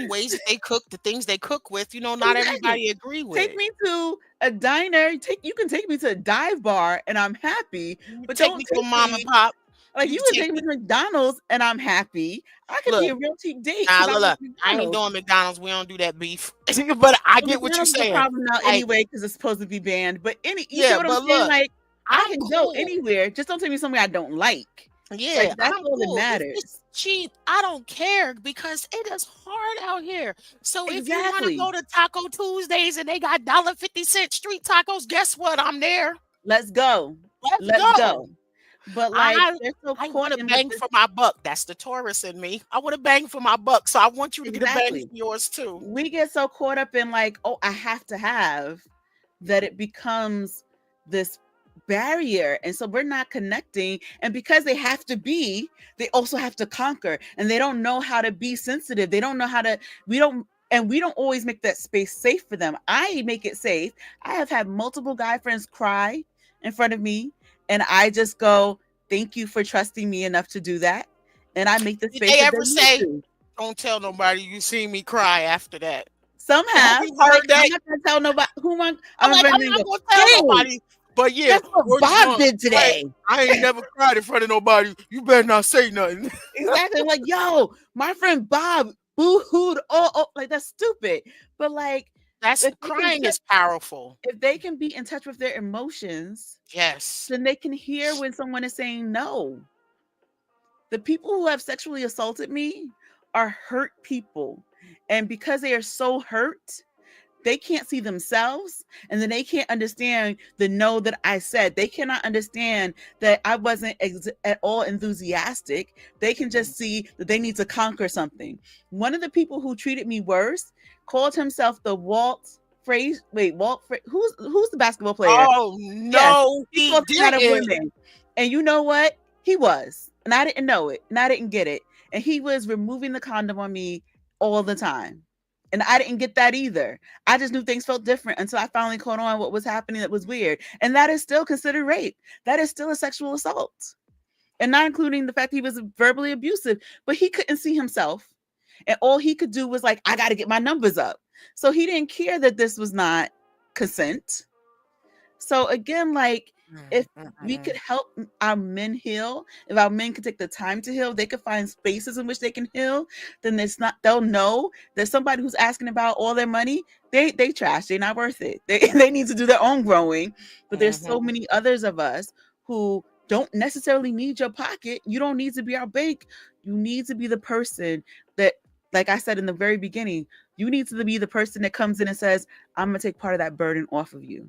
ways that they cook, the things they cook with, not Exactly. everybody agree Take with. me to a diner. You can take me to a dive bar and I'm happy, You but take don't me to a take mom and me pop. like You you can would take take me me. to McDonald's and I'm happy. I could be Look, a real cheap date nah, because I look, like look. I ain't McDonald's. doing McDonald's. We don't do that beef. But I Well, get what you're McDonald's is a saying. problem now Like, anyway because it's supposed to be banned. But you see yeah, what I'm but saying? look, Like, I I'm can go cool. anywhere. Just don't take me somewhere I don't like. Yeah, Like, that's I'm all that cool. If it's matters. cheap, I don't care because it is hard out here. So if you want to Exactly. go to Taco Tuesdays and they got $1.50 street tacos, guess what? I'm there. Let's go. Let's Let's go. go. But like, I they're so I caught want to in with bang this. for my buck. That's the tourist in me. I want to bang for my buck. So I want you to get a bang Exactly. for yours too. We get so caught up in like, oh, I have to have, that it becomes this barrier. And so we're not connecting. And because they have to be, they also have to conquer. And they don't know how to be sensitive. They don't know how to, we don't always make that space safe for them. I make it safe. I have had multiple guy friends cry in front of me. And I just go, thank you for trusting me enough to do that. And I make the Did space they that they ever need say, to. "Don't tell nobody you see me cry" after that? Some Have have, you but like, heard I'm that? not gonna tell nobody who I'm I'm like, gonna I'm bring not go, gonna tell hey, nobody. But yeah, guess what word is Bob on. did today? I ain't never cried in front of nobody. You better not say nothing. Exactly. I'm like, yo, my friend Bob boo-hooed. Oh, like that's stupid. But like, That's if they can crying is powerful. if they can be in touch with their emotions, Yes. then they can hear when someone is saying no. The people who have sexually assaulted me are hurt people. And because they are so hurt, they can't see themselves, and then they can't understand the no that I said. They cannot understand that I wasn't at all enthusiastic. They can just see that they need to conquer something. One of the people who treated me worse called himself the Walt Frazier. Wait, who's the basketball player? Oh Yes, no, he he called me out of didn't. women. And you know what? He was. And I didn't know it. And I didn't get it. And he was removing the condom on me all the time. And I didn't get that either. I just knew things felt different until I finally caught on what was happening that was weird. And that is still considered rape. That is still a sexual assault. And not including the fact he was verbally abusive, but he couldn't see himself. And all he could do was like, I got to get my numbers up. So he didn't care that this was not consent. So again, like, if we could help our men heal, if our men could take the time to heal, they could find spaces in which they can heal, then they'll know that somebody who's asking about all their money, they trash, they're not worth it. They need to do their own growing. But there's so many others of us who don't necessarily need your pocket. You don't need to be our bank. You need to be the person that, like I said in the very beginning, you need to be the person that comes in and says, I'm gonna take part of that burden off of you.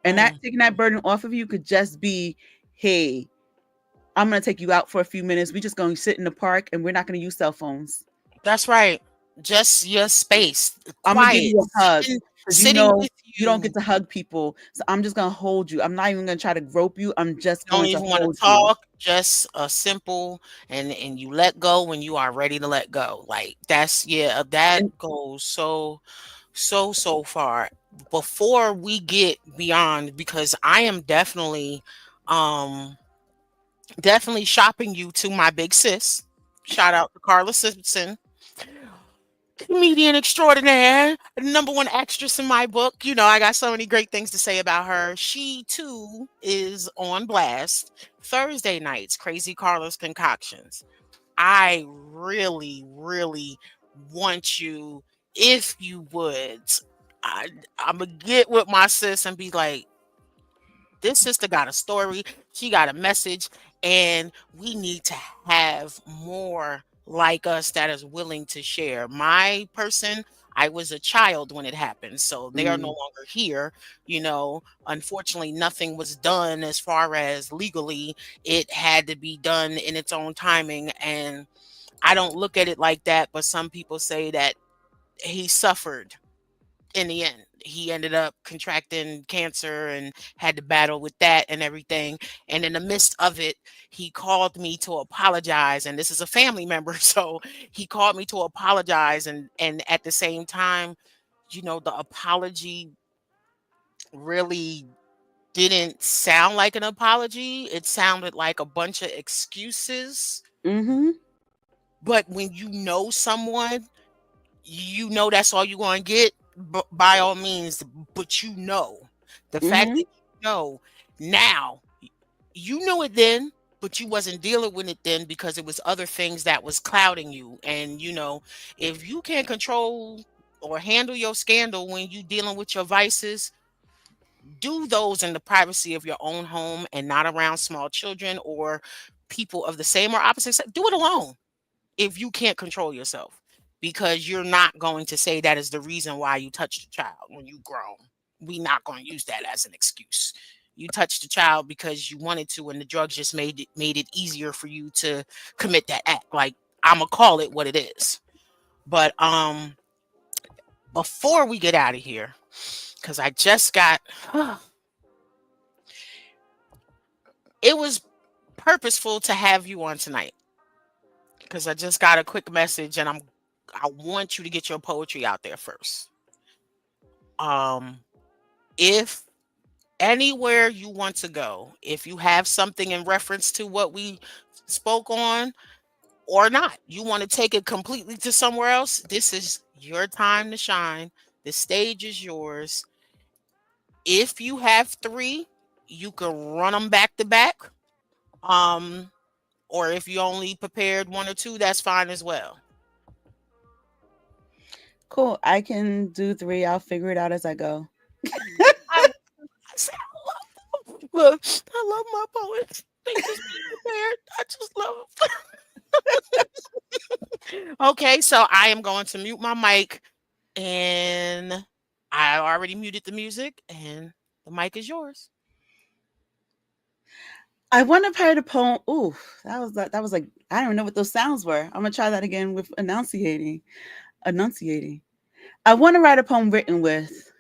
And that taking that burden off of you could just be, hey, I'm going to take you out for a few minutes. We're just going to sit in the park and we're not going to use cell phones. That's right. Just your space. I'm going to give Quiet. you a hug. Sitting with You don't get to hug people. So I'm just going to hold you. I'm not even going to try to grope you. I'm just don't going to even want hold to talk. Just a simple and you let go when you are ready to let go. Like that goes so far. Before we get beyond, because I am definitely shopping you to my big sis. Shout out to Carla Simpson, comedian extraordinaire, number one actress in my book. You know, I got so many great things to say about her. She too is on blast Thursday nights, Crazy Carla's Concoctions. I really, really want you, if you would, I'm gonna get with my sis and be like, this sister got a story, she got a message, and we need to have more like us that is willing to share. My person, I was a child when it happened, so they are no longer here. You know, unfortunately, nothing was done as far as legally. It had to be done in its own timing, and I don't look at it like that, but some people say that he suffered in the end. He ended up contracting cancer and had to battle with that and everything. And in the midst of it, he called me to apologize. And this is a family member. So he called me to apologize. And at the same time, you know, the apology really didn't sound like an apology. It sounded like a bunch of excuses. But when you know someone, you know that's all you're going to get, by all means. But you know, the fact that you know now, you knew it then, but you wasn't dealing with it then because it was other things that was clouding you. And you know, if you can't control or handle your scandal when you dealing with your vices, do those in the privacy of your own home and not around small children or people of the same or opposite sex. Do it alone if you can't control yourself, because you're not going to say that is the reason why you touched a child when you grown. We're not going to use that as an excuse. You touched a child because you wanted to, and the drugs just made it easier for you to commit that act. Like, I'm gonna call it what it is. But before we get out of here, because I just got it was purposeful to have you on tonight, because I just got a quick message and I want you to get your poetry out there first. If anywhere you want to go, if you have something in reference to what we spoke on or not, you want to take it completely to somewhere else, this is your time to shine. The stage is yours. If you have 3, you can run them back to back. Or if you only prepared 1 or 2, that's fine as well. Cool. I can do 3. I'll figure it out as I go. I love my poets. They just be prepared. I just love them. Okay, so I am going to mute my mic, and I already muted the music, and the mic is yours. I want to write a poem. Ooh, that was like I don't even know what those sounds were. I'm gonna try that again with enunciating. Enunciating. I want to write a poem written with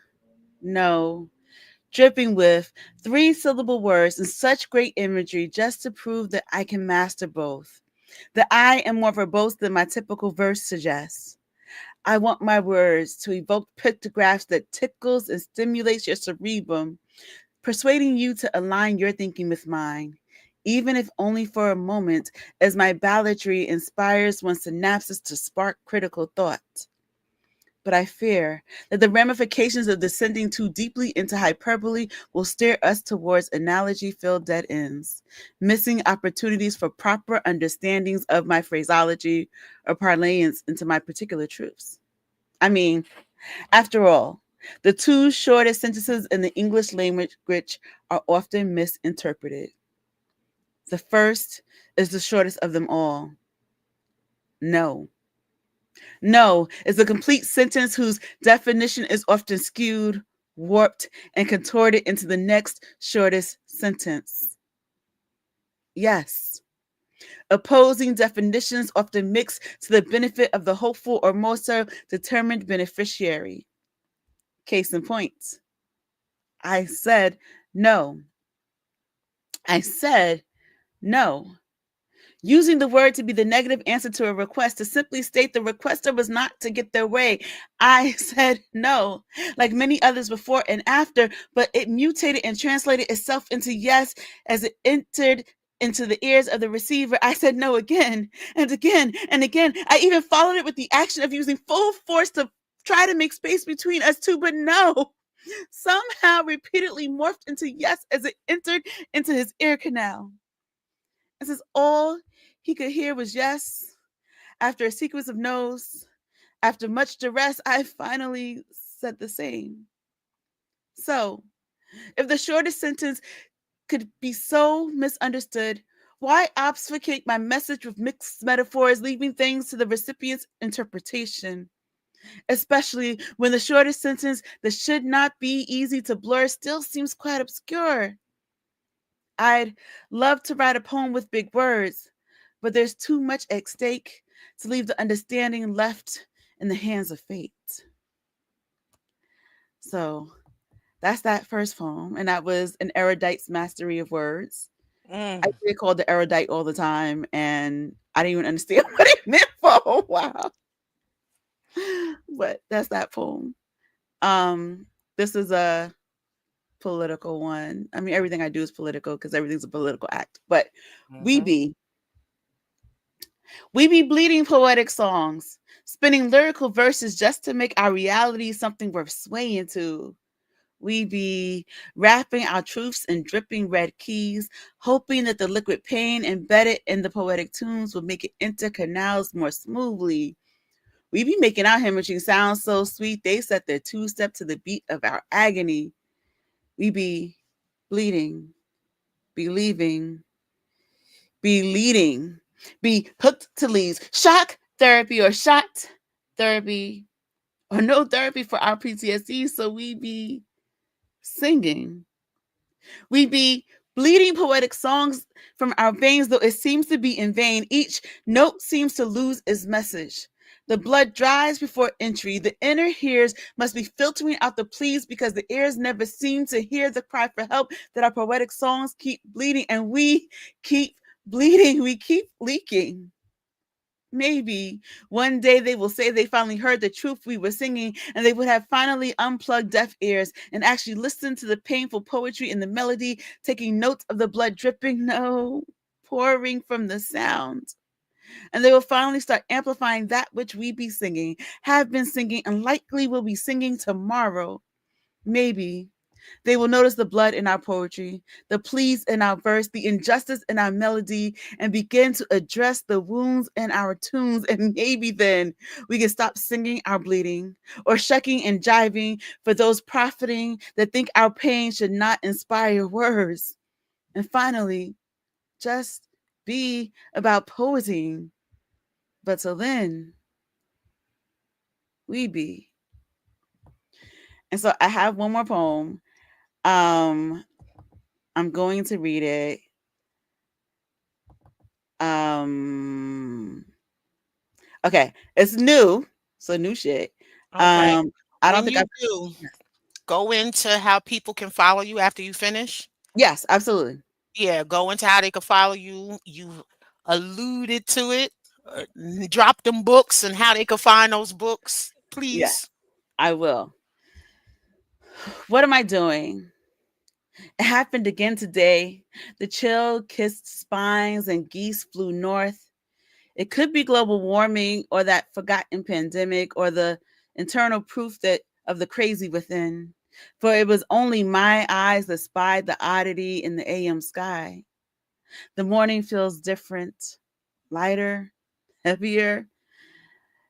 no, dripping with three-syllable words and such great imagery just to prove that I can master both. That I am more verbose than my typical verse suggests. I want my words to evoke pictographs that tickles and stimulates your cerebrum, persuading you to align your thinking with mine, even if only for a moment, as my balladry inspires one synapses to spark critical thought. But I fear that the ramifications of descending too deeply into hyperbole will steer us towards analogy filled dead ends, missing opportunities for proper understandings of my phraseology or parlance into my particular truths. I mean, after all, the two shortest sentences in the English language are often misinterpreted. The first is the shortest of them all. No. No is a complete sentence whose definition is often skewed, warped, and contorted into the next shortest sentence. Yes. Opposing definitions often mix to the benefit of the hopeful or more so determined beneficiary. Case in point. I said no. I said no. Using the word to be the negative answer to a request to simply state the requester was not to get their way. I said no, like many others before and after, but it mutated and translated itself into yes as it entered into the ears of the receiver. I said no again and again and again. I even followed it with the action of using full force to try to make space between us two, but no. Somehow repeatedly morphed into yes as it entered into his ear canal. And since all he could hear was yes, after a sequence of no's, after much duress, I finally said the same. So, if the shortest sentence could be so misunderstood, why obfuscate my message with mixed metaphors, leaving things to the recipient's interpretation? Especially when the shortest sentence that should not be easy to blur still seems quite obscure. I'd love to write a poem with big words, but there's too much at stake to leave the understanding left in the hands of fate. So that's that first poem, and that was An Erudite's Mastery of Words. I Mm. get called the erudite all the time, and I didn't even understand what it meant for a while. But that's that poem. This is a political one. I mean, everything I do is political because everything's a political act. But we Mhm. be we be bleeding poetic songs, spinning lyrical verses just to make our reality something worth swaying to. We be wrapping our truths in dripping red keys, hoping that the liquid pain embedded in the poetic tunes will make it enter canals more smoothly. We be making our hemorrhaging sound so sweet they set their two-step to the beat of our agony. We be bleeding, believing, be leading, be hooked to leads, shock therapy or shot therapy or no therapy for our PTSD. So we be singing. We be bleeding poetic songs from our veins, though it seems to be in vain. Each note seems to lose its message. The blood dries before entry. The inner ears must be filtering out the pleas because the ears never seem to hear the cry for help that our poetic songs keep bleeding, and we keep bleeding. We keep leaking. Maybe one day they will say they finally heard the truth we were singing and they would have finally unplugged deaf ears and actually listened to the painful poetry in the melody, taking notes of the blood dripping, no, pouring from the sound. And they will finally start amplifying that which we be singing, have been singing, and likely will be singing tomorrow. Maybe they will notice the blood in our poetry, the pleas in our verse, the injustice in our melody, and begin to address the wounds in our tunes. And maybe then we can stop singing our bleeding or shucking and jiving for those profiting that think our pain should not inspire words. And finally, just be about posing. But till then, we be. And so I have one more poem. Um, I'm going to read it. Um, okay, it's new, so new shit. Okay. Um, I don't When think I've. you do, go into how people can follow you after you finish. Yes, absolutely. Yeah, go into how they can follow you. You alluded to it. Drop them books and how they can find those books, Yeah, please. I will. What am I doing? It happened again today. The chill kissed spines and geese flew north. It could be global warming or that forgotten pandemic or the internal proof that of the crazy within. For it was only my eyes that spied the oddity in the AM sky. The morning feels different, lighter, heavier,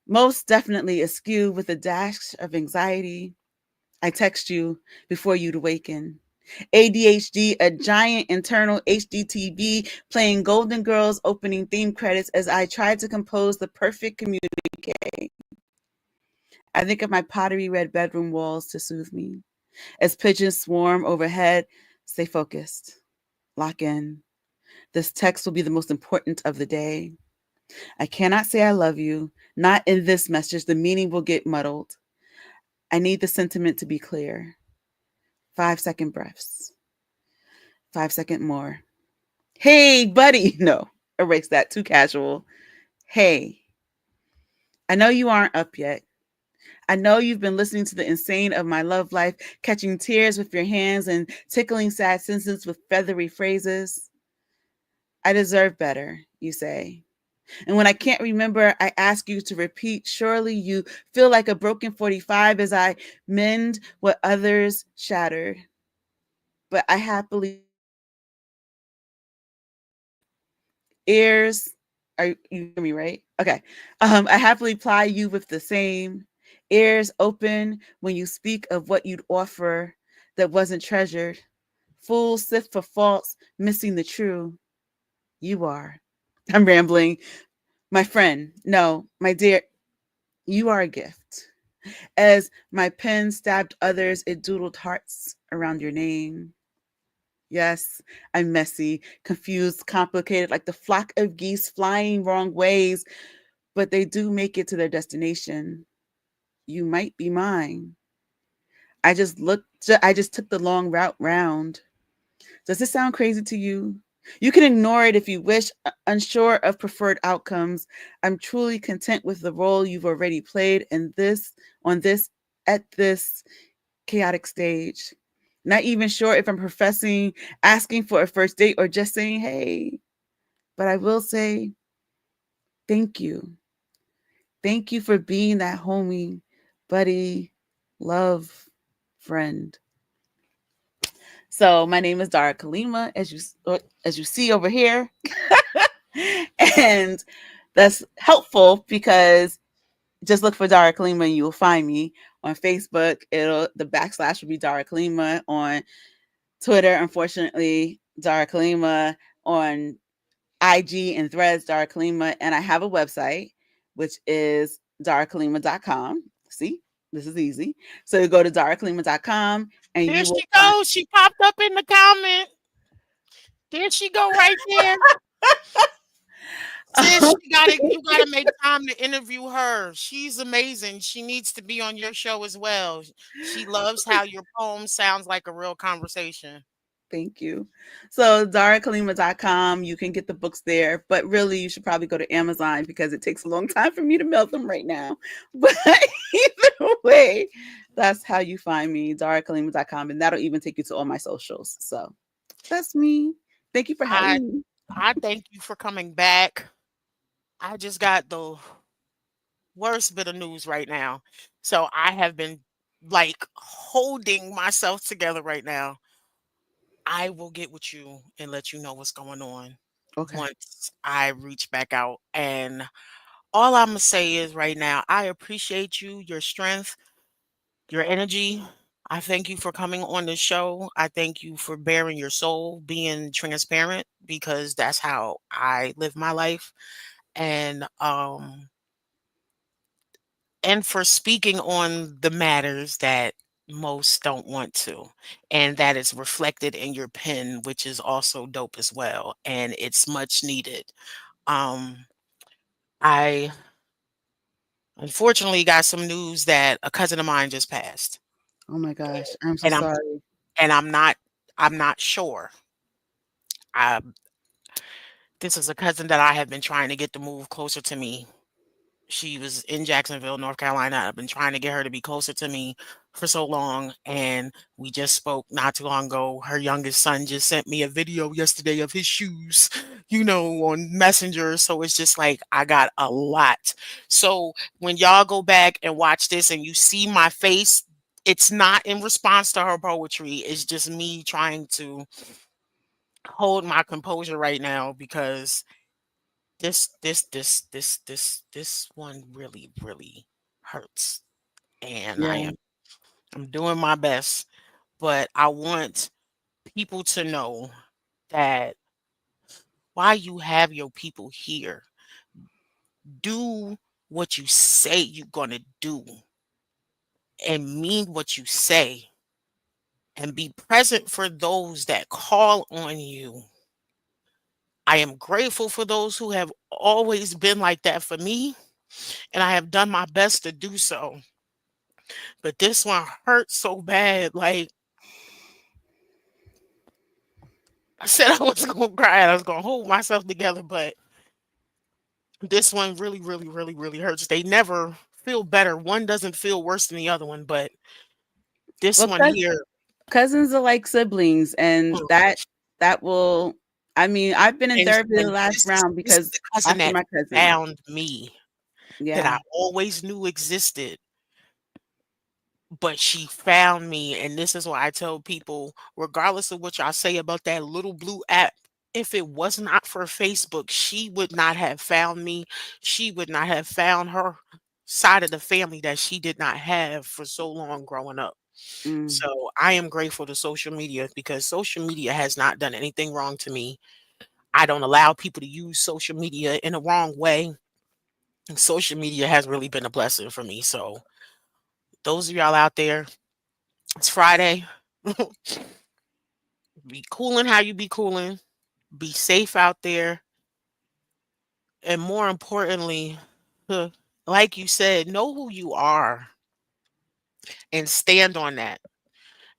most definitely askew with a dash of anxiety. I text you before you'd awaken. ADHD, a giant internal HDTV playing Golden Girls opening theme credits as I tried to compose the perfect communique. I think of my pottery red bedroom walls to soothe me. As pigeons swarm overhead, stay focused, lock in. This text will be the most important of the day. I cannot say I love you, not in this message. The meaning will get muddled. I need the sentiment to be clear. 5-second breaths. 5-second more. Hey, buddy. No, erase that. Too casual. Hey, I know you aren't up yet. I know you've been listening to the insane of my love life, catching tears with your hands and tickling sad sentences with feathery phrases. I deserve better, you say. And when I can't remember, I ask you to repeat. Surely you feel like a broken 45 as I mend what others shattered. But I happily ears. Are you hear me right? Okay. I happily ply you with the same ears open when you speak of what you'd offer that wasn't treasured. Fools sift for faults, missing the true. You are. I'm rambling. My friend, no, my dear, you are a gift. As my pen stabbed others, it doodled hearts around your name. Yes, I'm messy, confused, complicated, like the flock of geese flying wrong ways, but they do make it to their destination. You might be mine. I just took the long route round. Does this sound crazy to you? You can ignore it if you wish, unsure of preferred outcomes. I'm truly content with the role you've already played in this, on this, at this chaotic stage. Not even sure if I'm professing, asking for a first date, or just saying, hey. But I will say, thank you. Thank you for being that homie, buddy, love, friend. So my name is Dara Kalima, as you see over here, and that's helpful because just look for Dara Kalima and you will find me on Facebook. The backslash will be Dara Kalima on Twitter. Unfortunately, Dara Kalima on IG and Threads, Dara Kalima, and I have a website which is darakalima.com. See, this is easy. So you go to darakalima.com and There you will she find. goes. She popped up in the comment. There she go right there. Sis, you gotta make time to interview her. She's amazing. She needs to be on your show as well. She loves how your poem sounds like a real conversation. Thank you. So darakalima.com, you can get the books there, but really you should probably go to Amazon because it takes a long time for me to mail them right now. But either way, that's how you find me, darakalima.com, and that'll even take you to all my socials. So that's me. Thank you for I having me. I thank you for coming back. I just got the worst bit of news right now. So I have been like holding myself together right now. I will get with you and let you know what's going on Okay. once I reach back out. And all I'm gonna say is right now, I appreciate you, your strength, your energy. I thank you for coming on the show. I thank you for bearing your soul, being transparent because that's how I live my life. And for speaking on the matters that most don't want to. And that is reflected in your pen, which is also dope as well. And it's much needed. Um, I unfortunately got some news that a cousin of mine just passed. Oh my gosh, I'm so And I'm sorry. and I'm not sure. I This is a cousin that I have been trying to get to move closer to me. She was in Jacksonville, North Carolina. I've been trying to get her to be closer to me for so long, and we just spoke not too long ago. Her youngest son just sent me a video yesterday of his shoes, on Messenger. So it's just like I got a lot. So when y'all go back and watch this and you see my face, it's not in response to her poetry. It's just me trying to hold my composure right now because this one really, really hurts, and Yeah, I'm doing my best, but I want people to know that while you have your people here, do what you say you're gonna do and mean what you say and be present for those that call on you. I am grateful for those who have always been like that for me, and I have done my best to do so. But this one hurt so bad. Like I said, I was gonna cry. I was gonna hold myself together, but this one really, really, really, really hurts. They never feel better. One doesn't feel worse than the other one, but this well, one here, cousins are like siblings, and mm, that will. I mean, I've been in therapy the and last round this is because the cousin after that my cousin. found me that I Yeah. always knew existed. But she found me, and this is why I tell people, regardless of what y'all say about that little blue app, if it was not for Facebook, she would not have found me. She would not have found her side of the family that she did not have for so long growing up. Mm, So I am grateful to social media because social media has not done anything wrong to me. I don't allow people to use social media in a wrong way. And social media has really been a blessing for me. So those of y'all out there, it's Friday. Be cooling how you be cooling. Be safe out there. And more importantly, huh, like you said, know who you are and stand on that.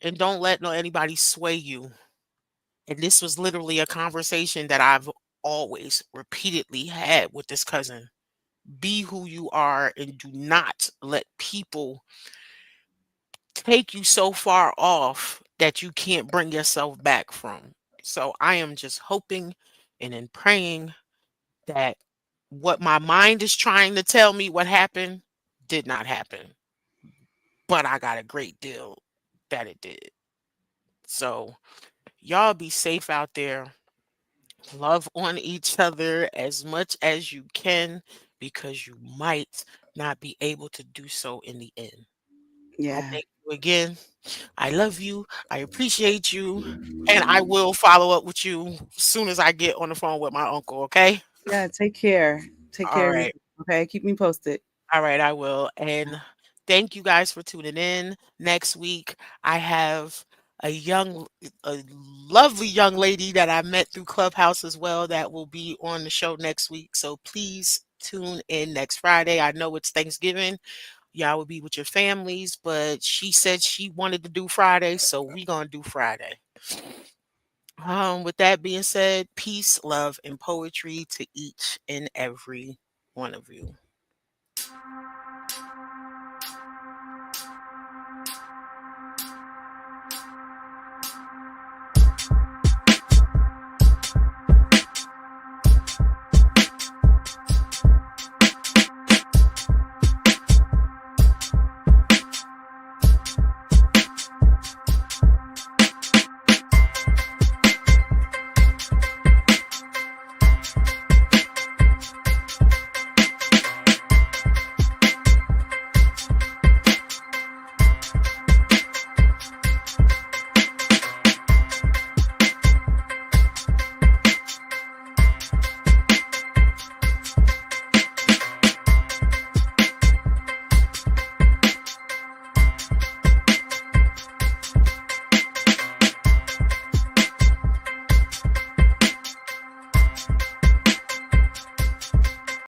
And don't let no anybody sway you. And this was literally a conversation that I've always repeatedly had with this cousin. Be who you are and do not let people take you so far off that you can't bring yourself back from. So I am just hoping and in praying that what my mind is trying to tell me what happened did not happen, but I got a great deal that it did. So y'all be safe out there. Love on each other as much as you can because you might not be able to do so in the end. I yeah. thank you again. I love you. I appreciate you. And I will follow up with you as soon as I get on the phone with my uncle, okay? Yeah. Take care. Take All care of you. right. Okay. Keep me posted. All right, I will. And thank you guys for tuning in. Next week, I have a lovely young lady that I met through Clubhouse as well that will be on the show next week. So please tune in next Friday. I know it's Thanksgiving. Y'all will be with your families, but she said she wanted to do Friday, so we gonna do Friday. With that being said, peace, love, and poetry to each and every one of you.